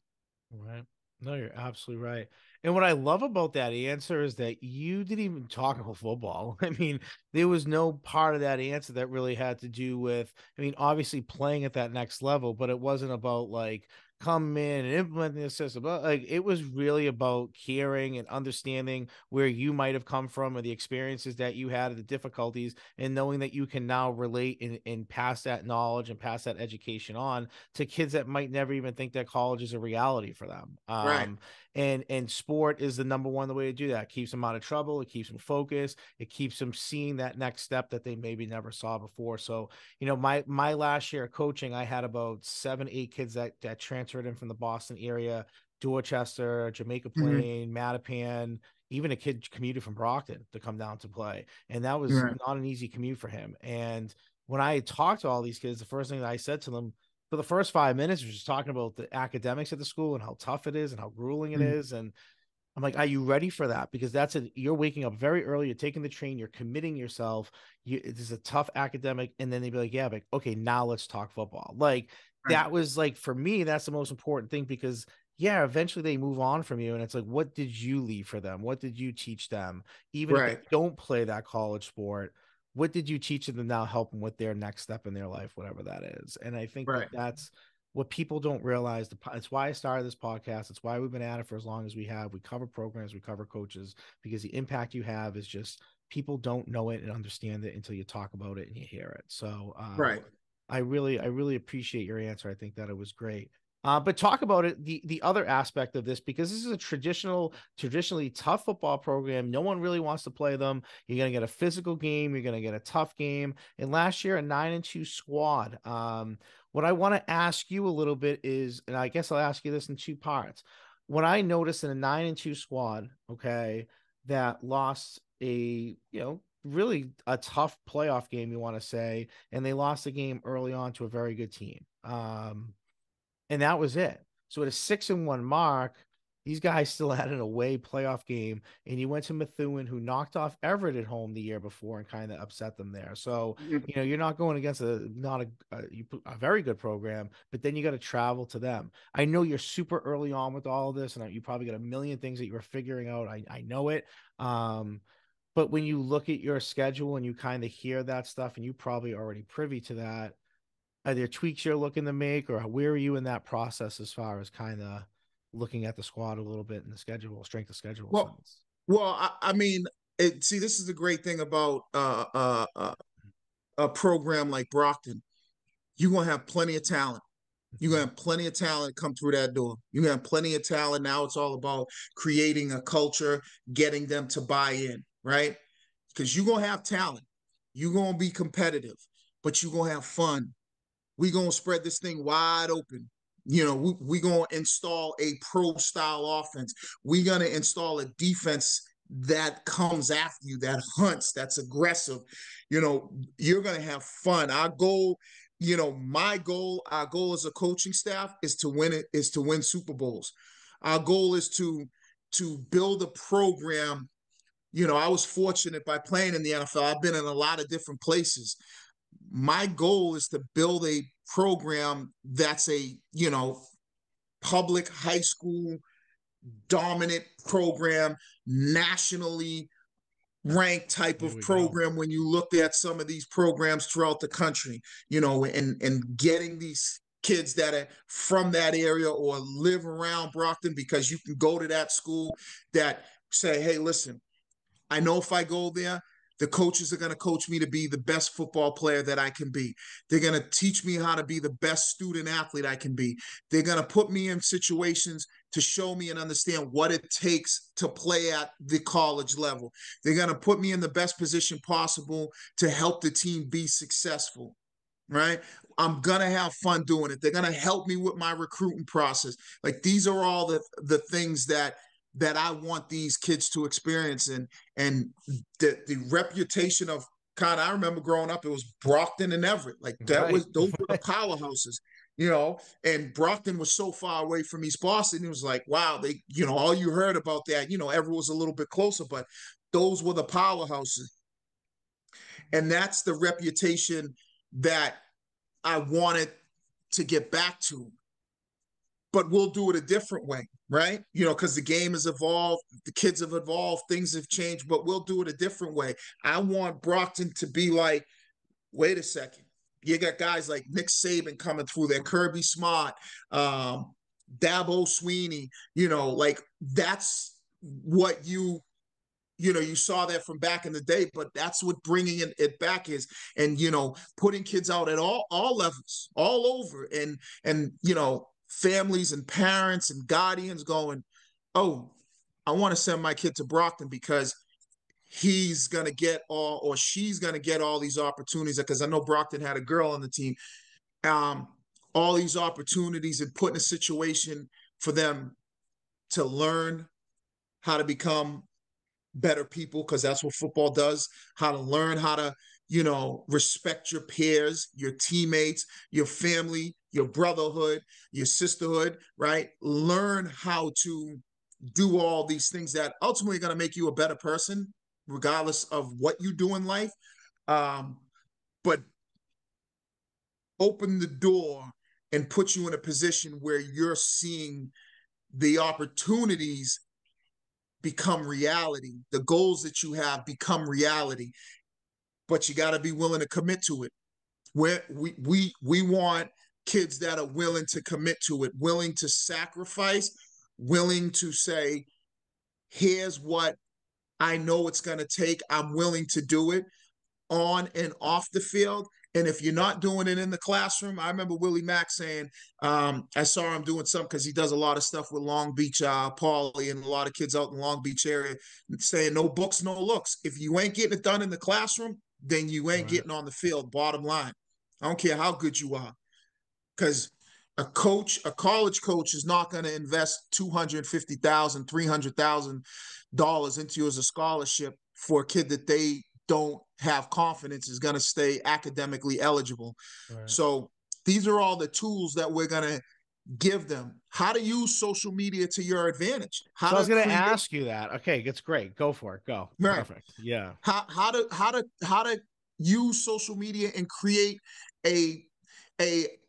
Right. No, you're absolutely right. And what I love about that answer is that you didn't even talk about football. I mean, there was no part of that answer that really had to do with, obviously playing at that next level, but it wasn't about like come in and implementing the system. But like it was really about caring and understanding where you might have come from, or the experiences that you had, the difficulties, and knowing that you can now relate and pass that knowledge and pass that education on to kids that might never even think that college is a reality for them. Right. And sport is the number one way to do that. It keeps them out of trouble. It keeps them focused. It keeps them seeing that next step that they maybe never saw before. So, my last year of coaching, I had about 7-8 kids that transferred in from the Boston area, Dorchester, Jamaica Plain, Mattapan, even a kid commuted from Brockton to come down to play. And that was not an easy commute for him. And when I talked to all these kids, the first thing that I said to them for the first 5 minutes was just talking about the academics at the school and how tough it is and how grueling it is. And I'm like, are you ready for that? Because you're waking up very early, you're taking the train, you're committing yourself. It is a tough academic. And then they'd be like, yeah, but okay, now let's talk football. Like that was like, for me, that's the most important thing, because yeah, eventually they move on from you. And it's like, what did you leave for them? What did you teach them? Even if they don't play that college sport, what did you teach them to now help them with their next step in their life, whatever that is? And I think that that's what people don't realize. It's why I started this podcast. It's why we've been at it for as long as we have. We cover programs, we cover coaches, because the impact you have is just, people don't know it and understand it until you talk about it and you hear it. So I really appreciate your answer. I think that it was great. But talk about it, the other aspect of this, because this is a traditionally tough football program. No one really wants to play them. You're going to get a physical game. You're going to get a tough game. And last year, a 9-2 squad. What I want to ask you a little bit is, and I guess I'll ask you this in two parts. What I noticed in a 9-2 squad, okay, that lost really a tough playoff game, you want to say, and they lost the game early on to a very good team. And that was it. So at a 6-1 mark, these guys still had an away playoff game, and you went to Methuen, who knocked off Everett at home the year before and kind of upset them there. So, you're not going against a very good program, but then you got to travel to them. I know you're super early on with all of this, and you probably got a million things that you're figuring out. I know it. But when you look at your schedule and you kind of hear that stuff, and you probably already privy to that, are there tweaks you're looking to make, or where are you in that process as far as kind of looking at the squad a little bit in the schedule, strength of schedule sense? I mean, see, this is the great thing about a program like Brockton. You're going to have plenty of talent. You're going to have plenty of talent come through that door. You're going to have plenty of talent. Now it's all about creating a culture, getting them to buy in, right? Because you're going to have talent. You're going to be competitive, but you're going to have fun. We're going to spread this thing wide open. We're going to install a pro-style offense. We're going to install a defense that comes after you, that hunts, that's aggressive. You're going to have fun. Our goal, our goal as a coaching staff is to win Super Bowls. Our goal is to build a program. I was fortunate by playing in the NFL. I've been in a lot of different places. My goal is to build a program that's a, public high school dominant program, nationally ranked type of program. When you look at some of these programs throughout the country, and getting these kids that are from that area or live around Brockton, because you can go to that school that say, hey, listen, I know if I go there, the coaches are going to coach me to be the best football player that I can be. They're going to teach me how to be the best student athlete I can be. They're going to put me in situations to show me and understand what it takes to play at the college level. They're going to put me in the best position possible to help the team be successful, right? I'm going to have fun doing it. They're going to help me with my recruiting process. Like, these are all the things that I want these kids to experience. And the reputation of, I remember growing up, it was Brockton and Everett. Like, those were the powerhouses, and Brockton was so far away from East Boston. It was like, wow, they, all you heard about that, Everett was a little bit closer, but those were the powerhouses. And that's the reputation that I wanted to get back to. But we'll do it a different way, right? Because the game has evolved, the kids have evolved, things have changed, but we'll do it a different way. I want Brockton to be like, wait a second, you got guys like Nick Saban coming through there, Kirby Smart, Dabo Sweeney, like, that's what you saw that from back in the day, but that's what bringing it back is. And, putting kids out at all levels, all over, and families and parents and guardians going, oh, I want to send my kid to Brockton because he's going to get all, or she's going to get all these opportunities, because I know Brockton had a girl on the team, all these opportunities, and put in a situation for them to learn how to become better people, because that's what football does, how to learn how to, respect your peers, your teammates, your family, your brotherhood, your sisterhood, right? Learn how to do all these things that ultimately are going to make you a better person, regardless of what you do in life. But open the door and put you in a position where you're seeing the opportunities become reality. The goals that you have become reality, but you got to be willing to commit to it. We want kids that are willing to commit to it, willing to sacrifice, willing to say, here's what I know it's going to take. I'm willing to do it on and off the field. And if you're not doing it in the classroom, I remember Willie Mack saying, I saw him doing something because he does a lot of stuff with Long Beach, Paulie, and a lot of kids out in the Long Beach area, saying no books, no looks. If you ain't getting it done in the classroom, then you ain't getting on the field, bottom line. I don't care how good you are. Because a college coach is not going to invest $250,000, $300,000 into you as a scholarship for a kid that they don't have confidence is going to stay academically eligible. Right. So these are all the tools that we're going to give them. How to use social media to your advantage. So I was going to ask you that. Okay, that's great. Go for it. Go. Right. Perfect. Yeah. How to use social media and create a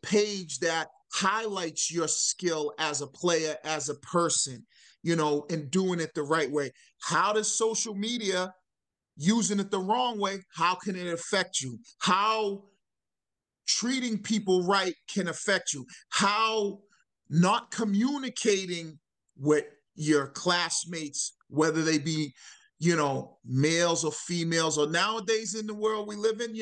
page that highlights your skill as a player, as a person, and doing it the right way. How does social media, using it the wrong way, how can it affect you? How treating people right can affect you? How not communicating with your classmates, whether they be, males or females, or nowadays in the world we live in,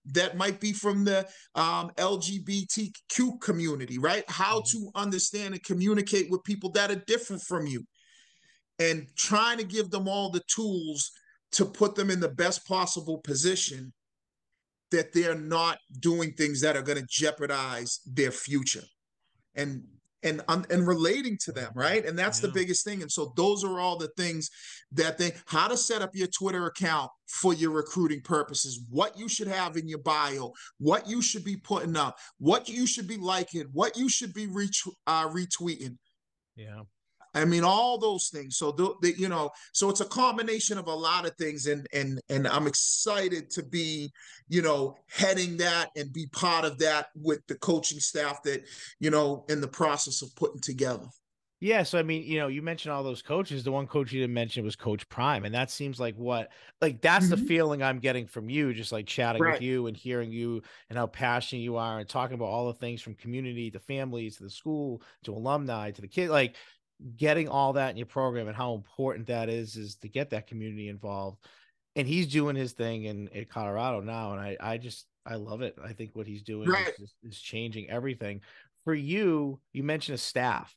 that might be from the LGBTQ community, right? How to understand and communicate with people that are different from you, and trying to give them all the tools to put them in the best possible position that they're not doing things that are going to jeopardize their future. And relating to them, right? And that's the biggest thing. And so those are all the things that how to set up your Twitter account for your recruiting purposes, what you should have in your bio, what you should be putting up, what you should be liking, what you should be retweeting. Yeah. I mean, all those things. So, so it's a combination of a lot of things. And I'm excited to be, heading that and be part of that with the coaching staff that, in the process of putting together. Yeah. So, I mean, you mentioned all those coaches. The one coach you didn't mention was Coach Prime. And that seems like that's the feeling I'm getting from you, just like chatting with you and hearing you and how passionate you are and talking about all the things from community to families to the school to alumni to the kid, like getting all that in your program and how important that is to get that community involved. And he's doing his thing in Colorado now. And I love it. I think what he's doing is changing everything for you. You mentioned a staff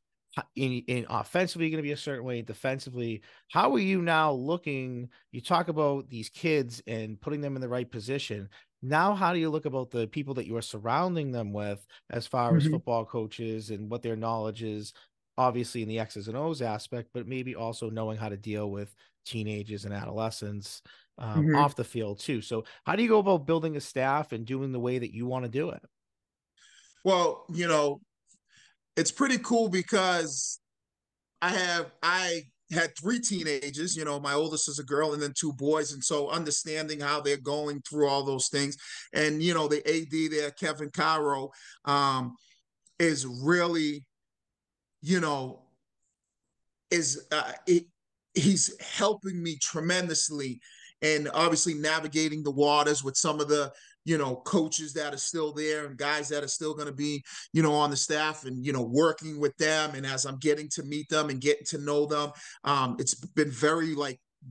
in offensively, going to be a certain way. Defensively, how are you now looking? You talk about these kids and putting them in the right position. Now, how do you look about the people that you are surrounding them with as far as football coaches and what their knowledge is, obviously in the X's and O's aspect, but maybe also knowing how to deal with teenagers and adolescents off the field too. So how do you go about building a staff and doing the way that you want to do it? Well, it's pretty cool because I had 3 teenagers, my oldest is a girl and then 2 boys. And so understanding how they're going through all those things. And, the AD there, Kevin Cairo, is really, he's helping me tremendously, and obviously navigating the waters with some of the coaches that are still there and guys that are still going to be on the staff, and working with them. And as I'm getting to meet them and getting to know them, it's been very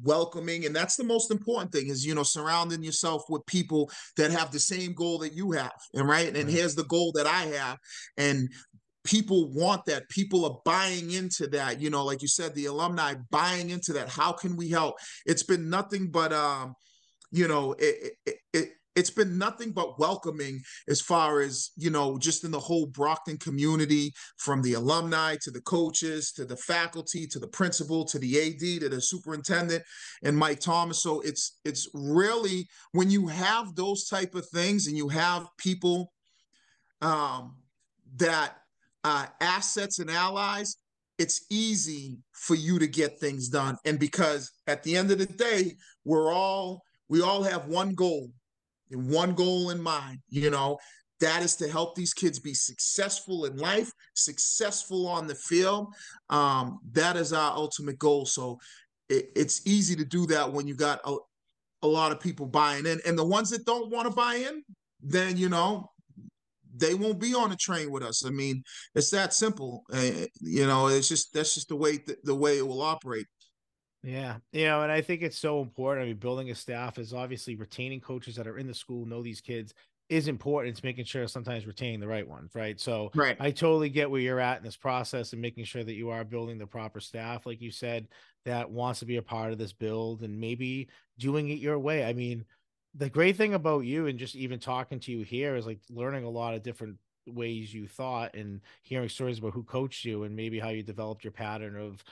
welcoming. And that's the most important thing is surrounding yourself with people that have the same goal that you have, and here's the goal that I have. And people want that. People are buying into that, like you said, the alumni buying into that. How can we help? It's been nothing but it's been nothing but welcoming as far as just in the whole Brockton community, from the alumni to the coaches to the faculty to the principal to the AD to the superintendent and Mike Thomas. So it's really, when you have those type of things and you have people that assets and allies, it's easy for you to get things done. And because at the end of the day, we all have one goal and one goal in mind, that is to help these kids be successful in life, successful on the field. That is our ultimate goal. So it's easy to do that when you got a lot of people buying in. And the ones that don't want to buy in, then, they won't be on the train with us. I mean, it's that simple. It's just, that's just the way it will operate. Yeah. And I think it's so important. I mean, building a staff is obviously retaining coaches that are in the school, know these kids, is important. It's making sure sometimes retaining the right ones, right? So Right. I totally get where you're at in this process and making sure that you are building the proper staff, like you said, that wants to be a part of this build and maybe doing it your way. I mean, the great thing about you and just even talking to you here is like learning a lot of different ways you thought and hearing stories about who coached you and maybe how you developed your pattern of,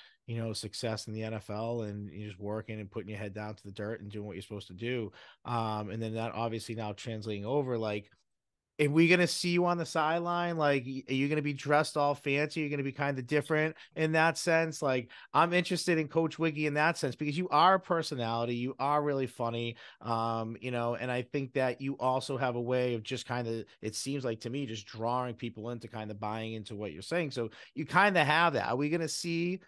success in the NFL and you just working and putting your head down to the dirt and doing what you're supposed to do. And then that obviously now translating over, like, are we gonna see you on the sideline? Like, are you gonna be dressed all fancy? You're gonna be kind of different in that sense. Like, I'm interested in Coach Wiggy in that sense because you are a personality, you are really funny, and I think that you also have a way of just kind of, it seems like to me, just drawing people into kind of buying into what you're saying. So you kind of have that. Are we gonna see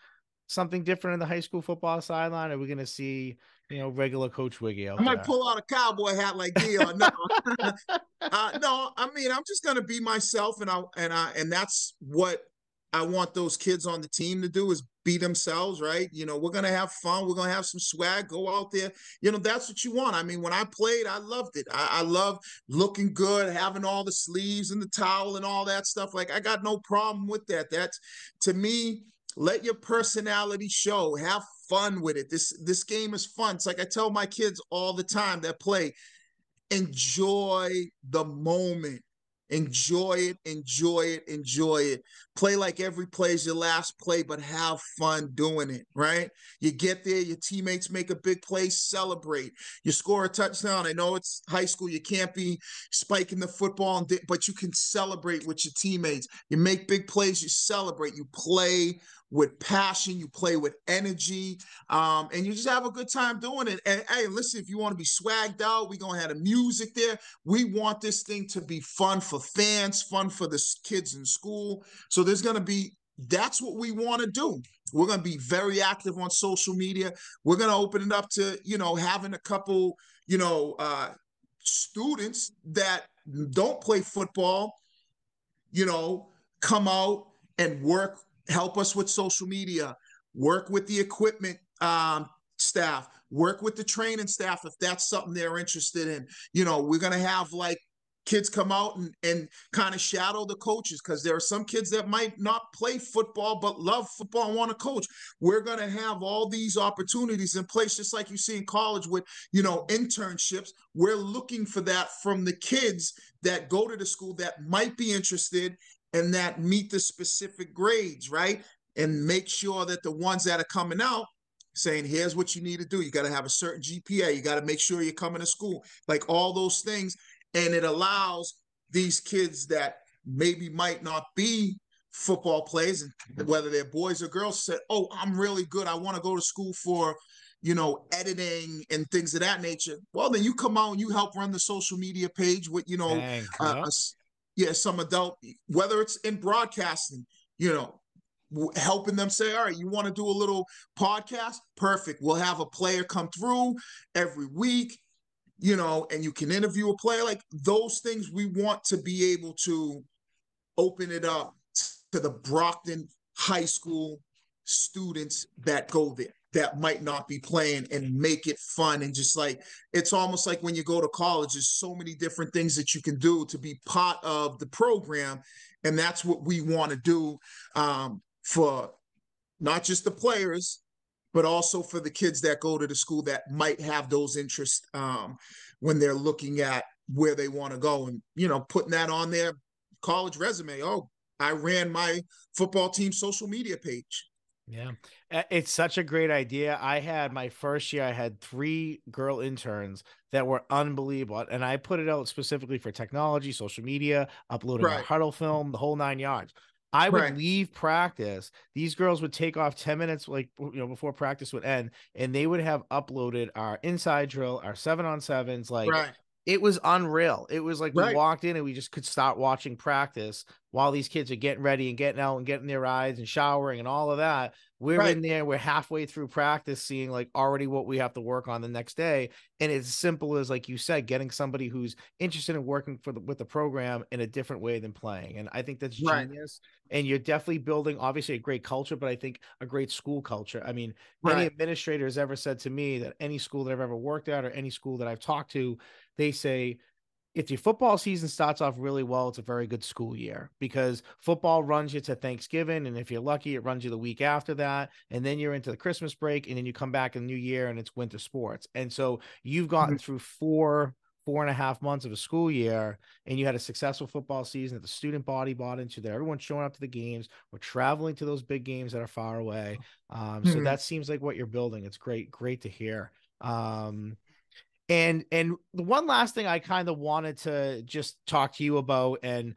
something different in the high school football sideline? Are we gonna see, regular Coach Wiggy I out might there? pull out a cowboy hat like Dion. No, no. I mean, I'm just gonna be myself, and that's what I want those kids on the team to do is be themselves, right? We're gonna have fun. We're gonna have some swag. Go out there. That's what you want. I mean, when I played, I loved it. I love looking good, having all the sleeves and the towel and all that stuff. Like, I got no problem with that. That's, to me, let your personality show. Have fun with it. This game is fun. It's like I tell my kids all the time that play, enjoy the moment. Enjoy it, enjoy it, enjoy it. Play like every play is your last play, but have fun doing it, right? You get there, your teammates make a big play, celebrate. You score a touchdown. I know it's high school. You can't be spiking the football, but you can celebrate with your teammates. You make big plays, you celebrate. You play with passion, you play with energy, and you just have a good time doing it. And hey, listen, if you want to be swagged out, we're going to have the music there. We want this thing to be fun for fans, fun for the kids in school. So that's what we want to do. We're going to be very active on social media. We're going to open it up to, having a couple, students that don't play football, come out and help us with social media, work with the equipment staff, work with the training staff if that's something they're interested in. We're going to have like kids come out and kind of shadow the coaches because there are some kids that might not play football but love football and want to coach. We're going to have all these opportunities in place, just like you see in college with, internships. We're looking for that from the kids that go to the school that might be interested and that meet the specific grades, right? And make sure that the ones that are coming out saying, here's what you need to do. You got to have a certain GPA. You got to make sure you're coming to school, like all those things. And it allows these kids that maybe might not be football players, and whether they're boys or girls, say, oh, I'm really good. I want to go to school for, editing and things of that nature. Well, then you come out and you help run the social media page with, Dang. Yep. some adult, whether it's in broadcasting, helping them say, all right, you want to do a little podcast? Perfect. We'll have a player come through every week, and you can interview a player. Like those things, we want to be able to open it up to the Brockton High School students that go there that might not be playing, and make it fun. And just like, it's almost like when you go to college, there's so many different things that you can do to be part of the program. And that's what we want to do for not just the players, but also for the kids that go to the school that might have those interests when they're looking at where they want to go, and putting that on their college resume. Oh, I ran my football team social media page. Yeah, it's such a great idea. I had my first year, I had 3 girl interns that were unbelievable. And I put it out specifically for technology, social media, uploading our Right, huddle film, the whole 9 yards. I would right, leave practice. These girls would take off 10 minutes, like, before practice would end, and they would have uploaded our inside drill, our 7-on-7s. Like, right, it was unreal. It was like we right, walked in and we just could start watching practice while these kids are getting ready and getting out and getting their rides and showering and all of that. We're right, in there, we're halfway through practice, seeing like already what we have to work on the next day. And it's as simple as, like you said, getting somebody who's interested in working with the program in a different way than playing. And I think that's right, genius. And you're definitely building, obviously, a great culture, but I think a great school culture. I mean, any right, administrator has ever said to me that any school that I've ever worked at or any school that I've talked to, they say, if your football season starts off really well, it's a very good school year because football runs you to Thanksgiving. And if you're lucky, it runs you the week after that. And then you're into the Christmas break, and then you come back in the new year and it's winter sports. And so you've gotten through 4.5 months of a school year, and you had a successful football season that the student body bought into, that everyone's showing up to the games. We're traveling to those big games that are far away. So that seems like what you're building. It's great to hear. And the one last thing I kind of wanted to just talk to you about, and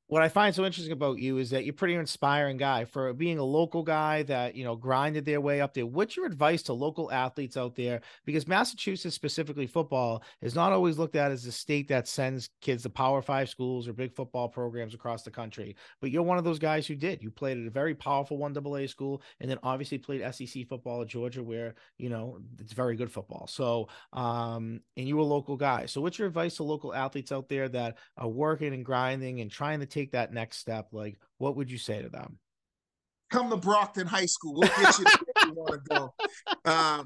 what I find so interesting about you is that you're a pretty inspiring guy for being a local guy that, grinded their way up there. What's your advice to local athletes out there? Because Massachusetts, specifically football, is not always looked at as a state that sends kids to Power 5 schools or big football programs across the country. But you're one of those guys who did. You played at a very powerful 1AA school, and then obviously played SEC football at Georgia, where, it's very good football. So, and you were a local guy. So what's your advice to local athletes out there that are working and grinding and trying to take that next step? Like, what would you say to them? Come to Brockton High School. We'll get you where you want to go.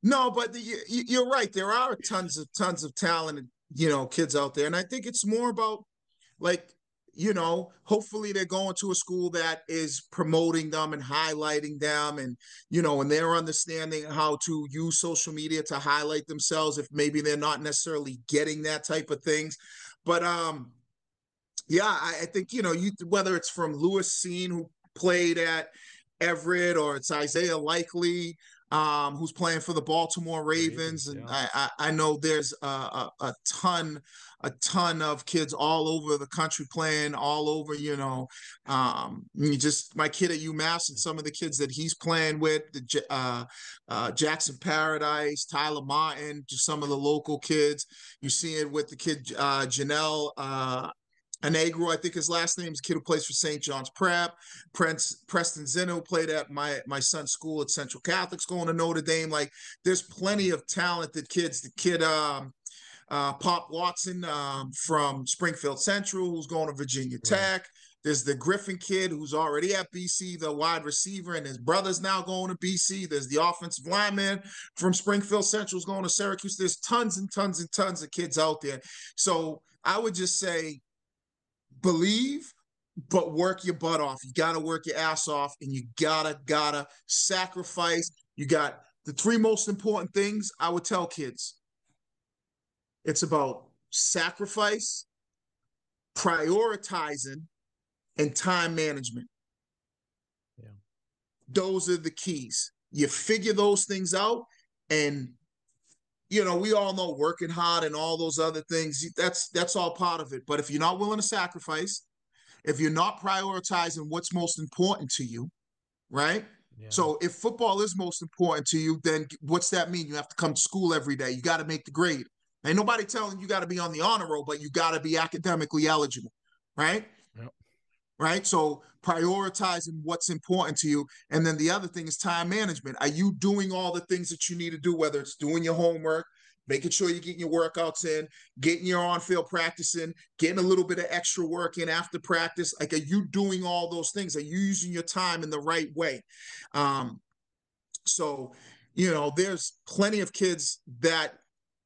No, but you're right. There are tons of talented, kids out there. And I think it's more about, like, hopefully they're going to a school that is promoting them and highlighting them, and, and they're understanding how to use social media to highlight themselves if maybe they're not necessarily getting that type of things. But yeah, I think, whether it's from Lewis Seen, who played at Everett, or it's Isaiah Likely, who's playing for the Baltimore Ravens. And yeah. I know there's a ton of kids all over the country playing all over, just my kid at UMass and some of the kids that he's playing with, Jackson Paradise, Tyler Martin, just some of the local kids. You see it with the kid, Janelle, Anegro, I think his last name is a kid who plays for St. John's Prep. Preston Zinno played at my son's school at Central Catholic's, going to Notre Dame. Like, there's plenty of talented kids. The kid, Pop Watson, from Springfield Central, who's going to Virginia Tech. There's the Griffin kid who's already at BC, the wide receiver, and his brother's now going to BC. There's the offensive lineman from Springfield Central who's going to Syracuse. There's tons and tons and tons of kids out there. So I would just say, believe, but work your butt off. You got to work your ass off, and you gotta sacrifice. You got the three most important things I would tell kids. It's about sacrifice, prioritizing, and time management. Yeah. Those are the keys. You figure those things out, and we all know working hard and all those other things, that's all part of it. But if you're not willing to sacrifice, if you're not prioritizing what's most important to you, right? Yeah. So if football is most important to you, then what's that mean? You have to come to school every day. You got to make the grade. Ain't nobody telling you got to be on the honor roll, but you got to be academically eligible, right? Yep. Right? So prioritizing what's important to you. And then the other thing is time management. Are you doing all the things that you need to do, whether it's doing your homework, making sure you're getting your workouts in, getting your on-field practice in, getting a little bit of extra work in after practice? Like, are you doing all those things? Are you using your time in the right way? So, there's plenty of kids that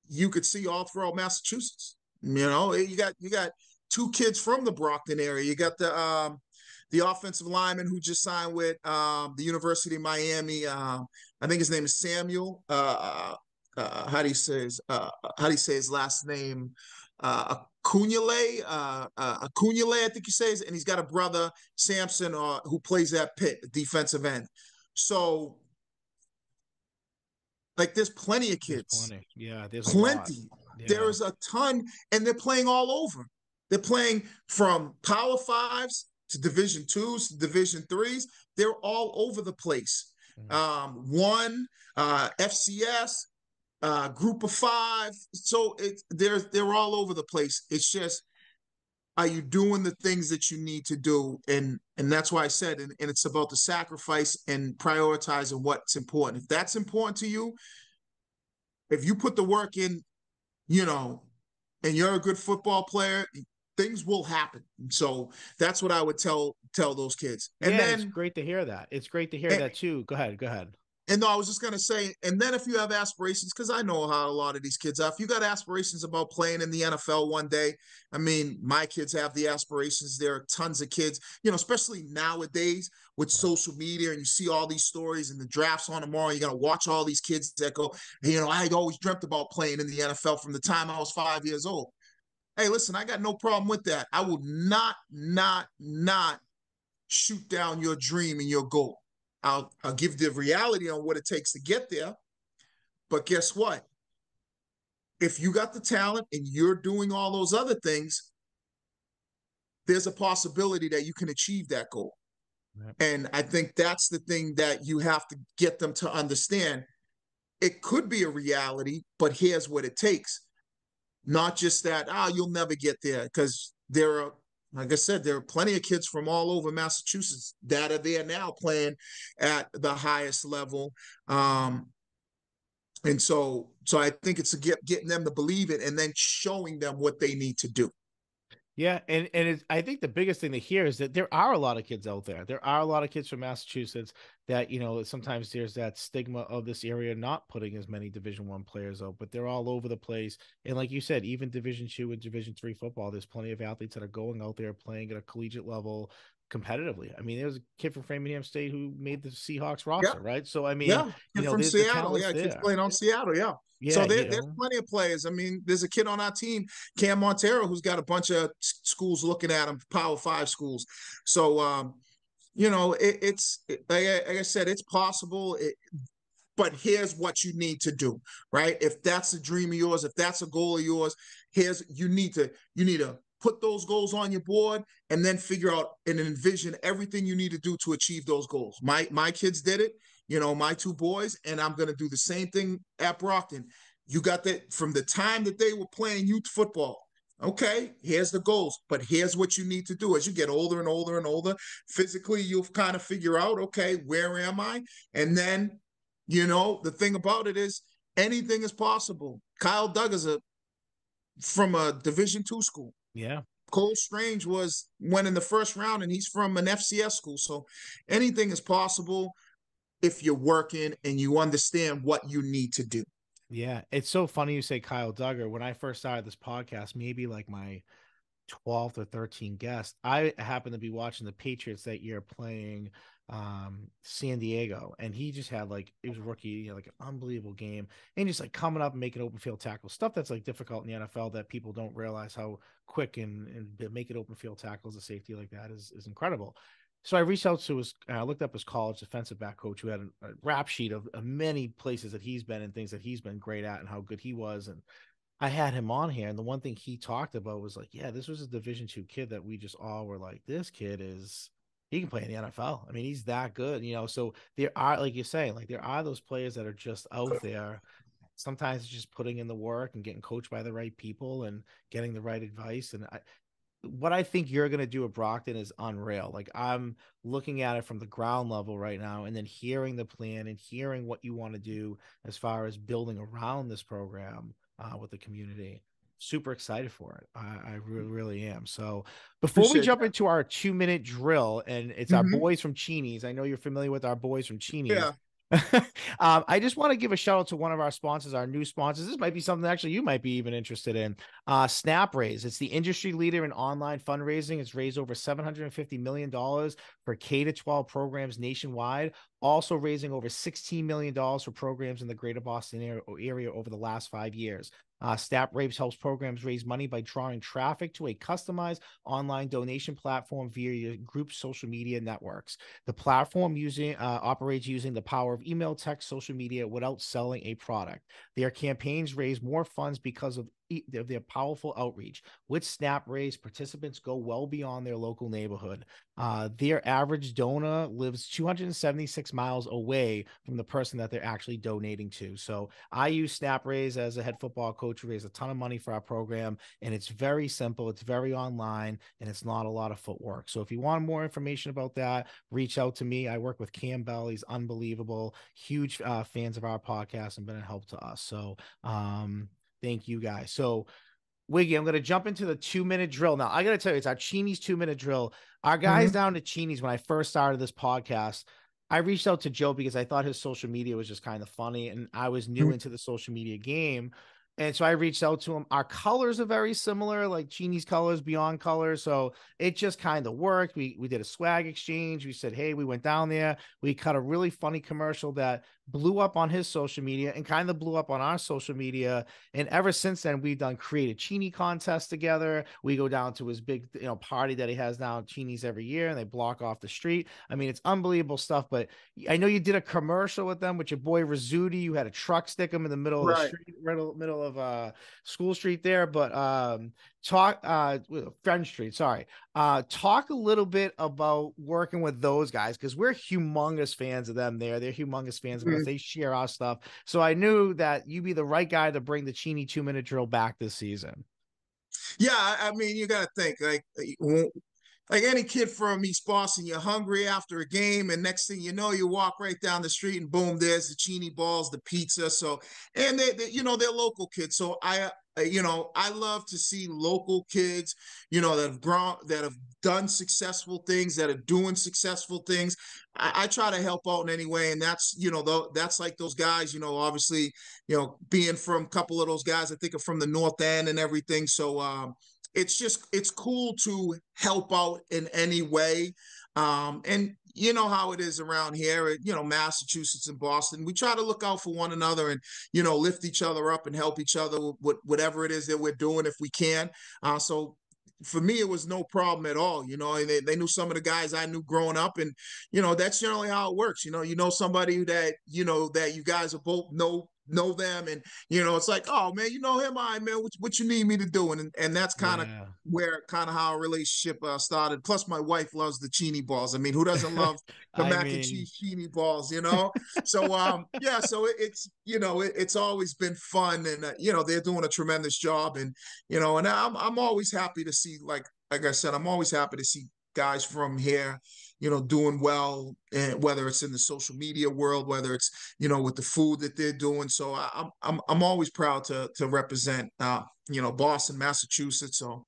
you could see all throughout Massachusetts. You got two kids from the Brockton area. You got the offensive lineman who just signed with the University of Miami. I think his name is Samuel. How do you say his last name? Acuñale, I think he says, and he's got a brother, Samson, who plays at Pitt, defensive end. So, like, there's plenty of kids. There's plenty. Yeah. There's a ton, and they're playing all over. They're playing from Power Fives to Division Twos to Division Threes. They're all over the place. FCS, Group of Five. So they're all over the place. It's just, are you doing the things that you need to do? And that's why I said, and it's about the sacrifice and prioritizing what's important. If that's important to you, if you put the work in, and you're a good football player, things will happen. So that's what I would tell those kids. And then it's great to hear that. It's great to hear that too. Go ahead. And no, I was just going to say, and then if you have aspirations, because I know how a lot of these kids are, if you got aspirations about playing in the NFL one day, I mean, my kids have the aspirations. There are tons of kids, especially nowadays with social media, and you see all these stories and the drafts on tomorrow. You're going to watch all these kids that go, I always dreamt about playing in the NFL from the time I was 5 years old. Hey, listen, I got no problem with that. I will not shoot down your dream and your goal. I'll give the reality on what it takes to get there. But guess what? If you got the talent and you're doing all those other things, there's a possibility that you can achieve that goal. Right. And I think that's the thing that you have to get them to understand. It could be a reality, but here's what it takes. Not just that, you'll never get there, because there are, like I said, there are plenty of kids from all over Massachusetts that are there now playing at the highest level. And so I think it's getting them to believe it and then showing them what they need to do. Yeah, and I think the biggest thing to hear is that there are a lot of kids out there. There are a lot of kids from Massachusetts that, sometimes there's that stigma of this area not putting as many Division I players out, but they're all over the place. And like you said, even Division II and Division III football, there's plenty of athletes that are going out there playing at a collegiate level competitively. I mean, there was a kid from Framingham State who made the Seahawks roster, right? So, I mean, from Seattle, kids playing on Seattle, so there's plenty of players. I mean, there's a kid on our team, Cam Montero, who's got a bunch of schools looking at him, Power 5 schools. So, it's like I said, it's possible. But here's what you need to do, right? If that's a dream of yours, if that's a goal of yours, you need to put those goals on your board and then figure out and envision everything you need to do to achieve those goals. My kids did it, my two boys, and I'm going to do the same thing at Brockton. You got that from the time that they were playing youth football. Okay, here's the goals, but here's what you need to do. As you get older and older and older, physically, you'll kind of figure out, okay, where am I? And then, the thing about it is anything is possible. Kyle Dugg is from a Division II school. Yeah. Cole Strange went in the first round, and he's from an FCS school. So anything is possible if you're working and you understand what you need to do. Yeah. It's so funny you say Kyle Duggar. When I first started this podcast, maybe like my 12th or 13th guest, I happened to be watching the Patriots that year playing San Diego, and he just had it was a rookie, like an unbelievable game, and just coming up and making open field tackles, stuff that's difficult in the NFL that people don't realize how quick and making open field tackles, a safety like that is incredible. So I reached out to I looked up his college defensive back coach, who had a rap sheet of many places that he's been and things that he's been great at and how good he was. And I had him on here, and the one thing he talked about was this was a Division II kid that we just all were like, this kid he can play in the NFL. I mean, he's that good, so there are, like you're saying, there are those players that are just out there. Sometimes it's just putting in the work and getting coached by the right people and getting the right advice. And what I think you're going to do at Brockton is unreal. I'm looking at it from the ground level right now, and then hearing the plan and hearing what you want to do as far as building around this program with the community. Super excited for it. I really, really am. So before we jump into our 2-minute drill, and it's our boys from Cheney's, I know you're familiar with our boys from Cheney's. Yeah. I just want to give a shout out to one of our sponsors, our new sponsors. This might be something actually you might be even interested in. SnapRaise. It's the industry leader in online fundraising. It's raised over $750 million for K-12 programs nationwide, also raising over $16 million for programs in the greater Boston area over the last 5 years. SnapRaise helps programs raise money by drawing traffic to a customized online donation platform via your group's social media networks. The platform operates using the power of email, text, social media without selling a product. Their campaigns raise more funds because of their powerful outreach. With SnapRaise, participants go well beyond their local neighborhood. Their average donor lives 276 miles away from the person that they're actually donating to. So I use SnapRaise as a head football coach to raise a ton of money for our program, and it's very simple, it's very online, and it's not a lot of footwork. So if you want more information about that, reach out to me. I work with Cam Bell. He's unbelievable. Huge fans of our podcast and been a help to us. So thank you guys. So Wiggy, I'm going to jump into the 2-minute drill. Now, I got to tell you, it's our Cheney's 2-minute drill. Our guys down at Cheney's, when I first started this podcast, I reached out to Joe because I thought his social media was just kind of funny, and I was new into the social media game. And so I reached out to him. Our colors are very similar, like Genie's colors, Beyond colors. So it just kind of worked. We did a swag exchange. We said, hey, we went down there. We cut a really funny commercial that blew up on his social media and kind of blew up on our social media. And ever since then, we've done create a Genie contest together. We go down to his big, party that he has now at Genie's every year, and they block off the street. I mean, it's unbelievable stuff. But I know you did a commercial with them with your boy Rizzuti. You had a truck stick him in the middle of the Right. street, middle of School Street there. But talk Friend Street, sorry. Talk a little bit about working with those guys, because we're humongous fans of them there. They're humongous fans of us. They share our stuff. So I knew that you'd be the right guy to bring the Cheney 2-minute drill back this season. Yeah, I mean, you got to think like any kid from East Boston, you're hungry after a game, and next thing you know, you walk right down the street, and boom, there's the Cheney balls, the pizza. So, and they're local kids. So I love to see local kids, that have grown, that have done successful things, that are doing successful things. I try to help out in any way, and that's like those guys. Obviously, being from a couple of those guys, I think are from the North End and everything. So, it's cool to help out in any way. And you know how it is around here, Massachusetts and Boston. We try to look out for one another and, lift each other up and help each other with whatever it is that we're doing if we can. So for me, it was no problem at all. They knew some of the guys I knew growing up, and that's generally how it works. Somebody that that you guys are both know them, and it's like, oh man, you know him, all right, man, what you need me to do, and that's kind of Yeah. where kind of how our relationship started. Plus, my wife loves the Cheney balls. I mean, who doesn't love the I mac and mean, cheese Cheney balls? So yeah, so it's always been fun, and they're doing a tremendous job, and and I'm always happy to see, like I said, I'm always happy to see guys from here, doing well, and whether it's in the social media world, whether it's with the food that they're doing. So I'm always proud to represent Boston, Massachusetts. So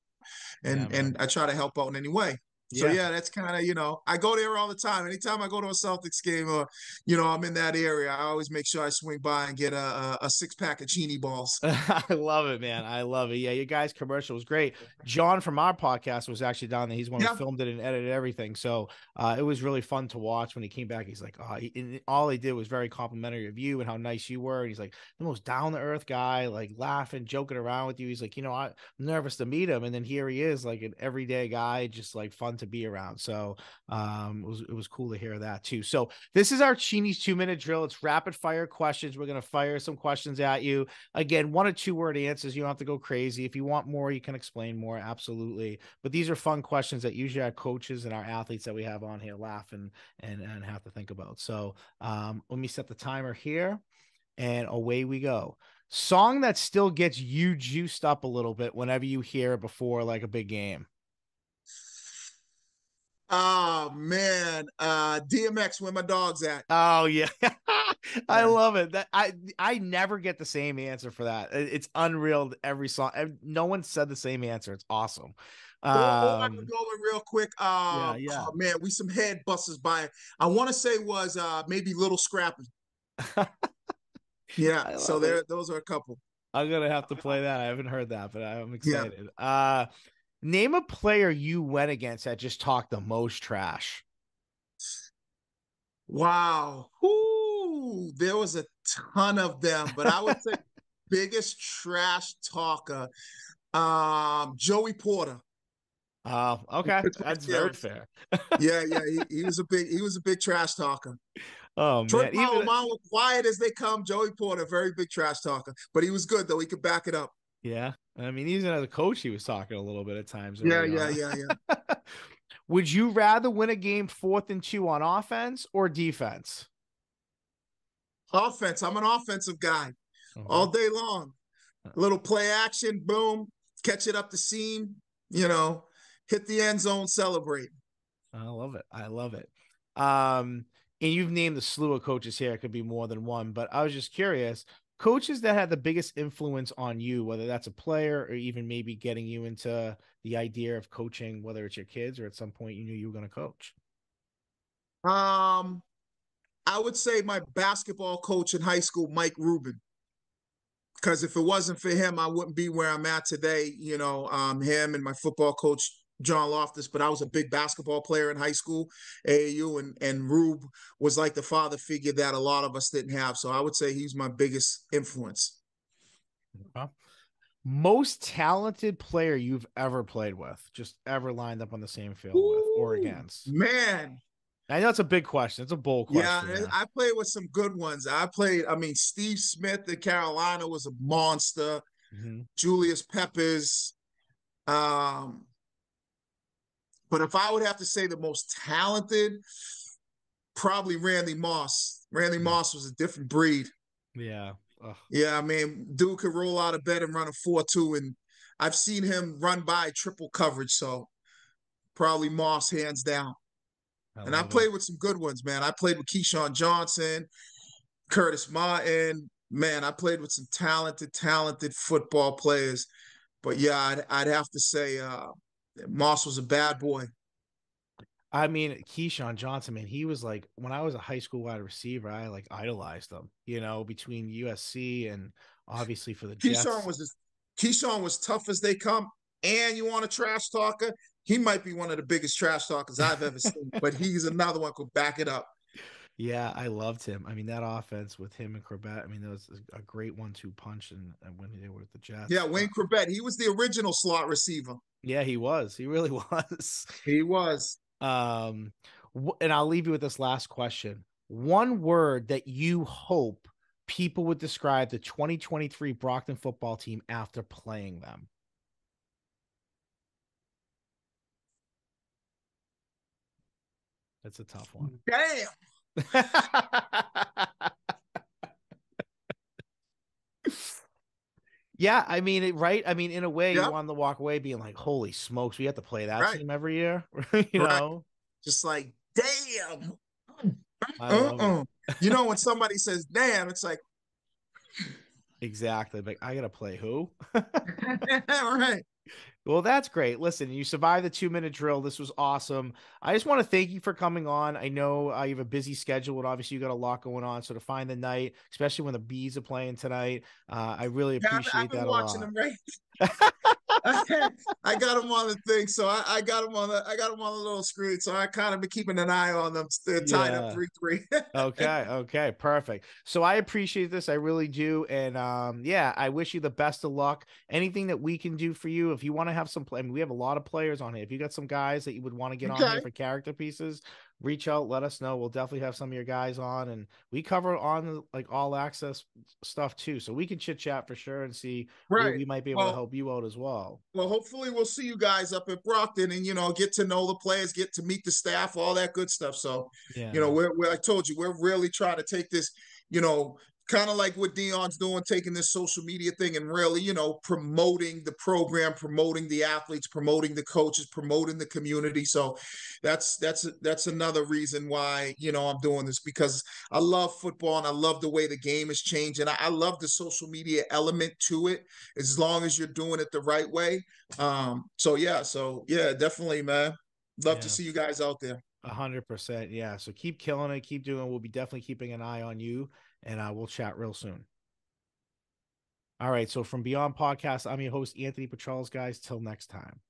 yeah, and man. I try to help out in any way. So Yeah. yeah, that's kind of, I go there all the time. Anytime I go to a Celtics game, or I'm in that area, I always make sure I swing by and get a 6-pack of Cheney balls. I love it, man. I love it. Yeah, your guys' commercial was great. John from our podcast was actually down there. He's the one who Yeah. filmed it and edited everything. So it was really fun to watch. When he came back, he's like, oh, and all he did was very complimentary of you and how nice you were. And he's like, the most down to earth guy, like laughing, joking around with you. He's like, I'm nervous to meet him. And then here he is, like an everyday guy, just like fun to be around. So it was cool to hear that too. So this is our Cheney's 2-minute drill. It's rapid fire questions. We're going to fire some questions at you. Again, 1 or 2 word answers. You don't have to go crazy. If you want more, you can explain more. Absolutely. But these are fun questions that usually our coaches and our athletes that we have on here laugh and have to think about. So let me set the timer here, and away we go. Song that still gets you juiced up a little bit whenever you hear it before like a big game. Oh man, DMX, where my dog's at. Oh yeah. I Yeah. love it. That I never get the same answer for that. It's unreal. Every song, no one said the same answer. It's awesome. Or I could go in real quick. Yeah, yeah. Oh man, we some head busters by. I want to say was maybe Little Scrappy. Yeah. I So love it. those are a couple. I'm gonna have to play that. I haven't heard that, but I'm Yeah. excited. Name a player you went against that just talked the most trash. Wow. Whoo, there was a ton of them, but I would say biggest trash talker, Joey Porter. Oh, okay. Pittsburgh That's very Steelers. fair. Yeah. He was a big trash talker. Oh Troy man. Even Polamalu, quiet as they come. Joey Porter, very big trash talker, but he was good though. He could back it up. yeah. I mean, even as a coach, he was talking a little bit at times Yeah, early yeah, on. yeah, yeah. Would you rather win a game 4th and 2 on offense or defense? Offense. I'm an offensive guy all Okay. day long. Little play action, boom, catch it up the seam, hit the end zone, celebrate. I love it. I love it. And you've named the slew of coaches here. It could be more than one, but I was just curious. Coaches that had the biggest influence on you, whether that's a player or even maybe getting you into the idea of coaching, whether it's your kids or at some point you knew you were going to coach. Um, I would say my basketball coach in high school, Mike Rubin, because if it wasn't for him, I wouldn't be where I'm at today. Him and my football coach, John Loftus, but I was a big basketball player in high school, AAU, and Rube was like the father figure that a lot of us didn't have. So I would say he's my biggest influence. Okay. Most talented player you've ever played with, just ever lined up on the same field with or against? Man. I know it's a big question. It's a bold question. Yeah, I played with some good ones. Steve Smith in Carolina was a monster. Mm-hmm. Julius Peppers. But if I would have to say the most talented, probably Randy Moss. Randy Moss was a different breed. Yeah. Ugh. Yeah, I mean, dude could roll out of bed and run a 4.2, and I've seen him run by triple coverage, so probably Moss hands down. And I played with some good ones, man. I played with Keyshawn Johnson, Curtis Martin. Man, I played with some talented football players. But yeah, I'd have to say Moss was a bad boy. I mean, Keyshawn Johnson, man, he was like, when I was a high school wide receiver, I like idolized him, between USC and obviously for the Jets. Keyshawn was tough as they come. And you want a trash talker? He might be one of the biggest trash talkers I've ever seen, but he's another one who could back it up. Yeah, I loved him. I mean, that offense with him and Corbett, I mean, that was a great 1-2 punch and when they were with the Jets. Yeah, Wayne Corbett, he was the original slot receiver. Yeah, he was. He really was. He was. And I'll leave you with this last question. One word that you hope people would describe the 2023 Brockton football team after playing them. That's a tough one. Damn. Yeah, I mean, right? I mean, in a way, you want to walk away being like, holy smokes, we have to play that team every year, you know? Just like, damn. You know, when somebody says, damn, it's like. Exactly. Like, I got to play who? Right. Well, that's great. Listen, you survived the 2-minute drill. This was awesome. I just want to thank you for coming on. I know you have a busy schedule, and obviously you got a lot going on. So to find the night, especially when the Bees are playing tonight, I really appreciate that a lot. I've been watching them, right? I got them on the thing, so I got them on the little screen. So I kind of been keeping an eye on them. They're tied up 3-3. Okay, perfect. So I appreciate this, I really do, and I wish you the best of luck. Anything that we can do for you, if you want to have some play, I mean, we have a lot of players on here. If you got some guys that you would want to get on here for character pieces, reach out, let us know. We'll definitely have some of your guys on, and we cover on like all access stuff too, so we can chit chat for sure and see where we might be able to help you out as well. Well, hopefully we'll see you guys up at Brockton and get to know the players, get to meet the staff, all that good stuff. So we're I told you, we're really trying to take this, kind of like what Deion's doing, taking this social media thing and really, promoting the program, promoting the athletes, promoting the coaches, promoting the community. So that's another reason why, I'm doing this, because I love football and I love the way the game is changed. And I love the social media element to it, as long as you're doing it the right way. So definitely, man. Love to see you guys out there. 100%. Yeah. So keep killing it. Keep doing it. We'll be definitely keeping an eye on you, and we'll chat real soon. All right. So from Beyond Podcast, I'm your host, Anthony Petrales, guys. Till next time.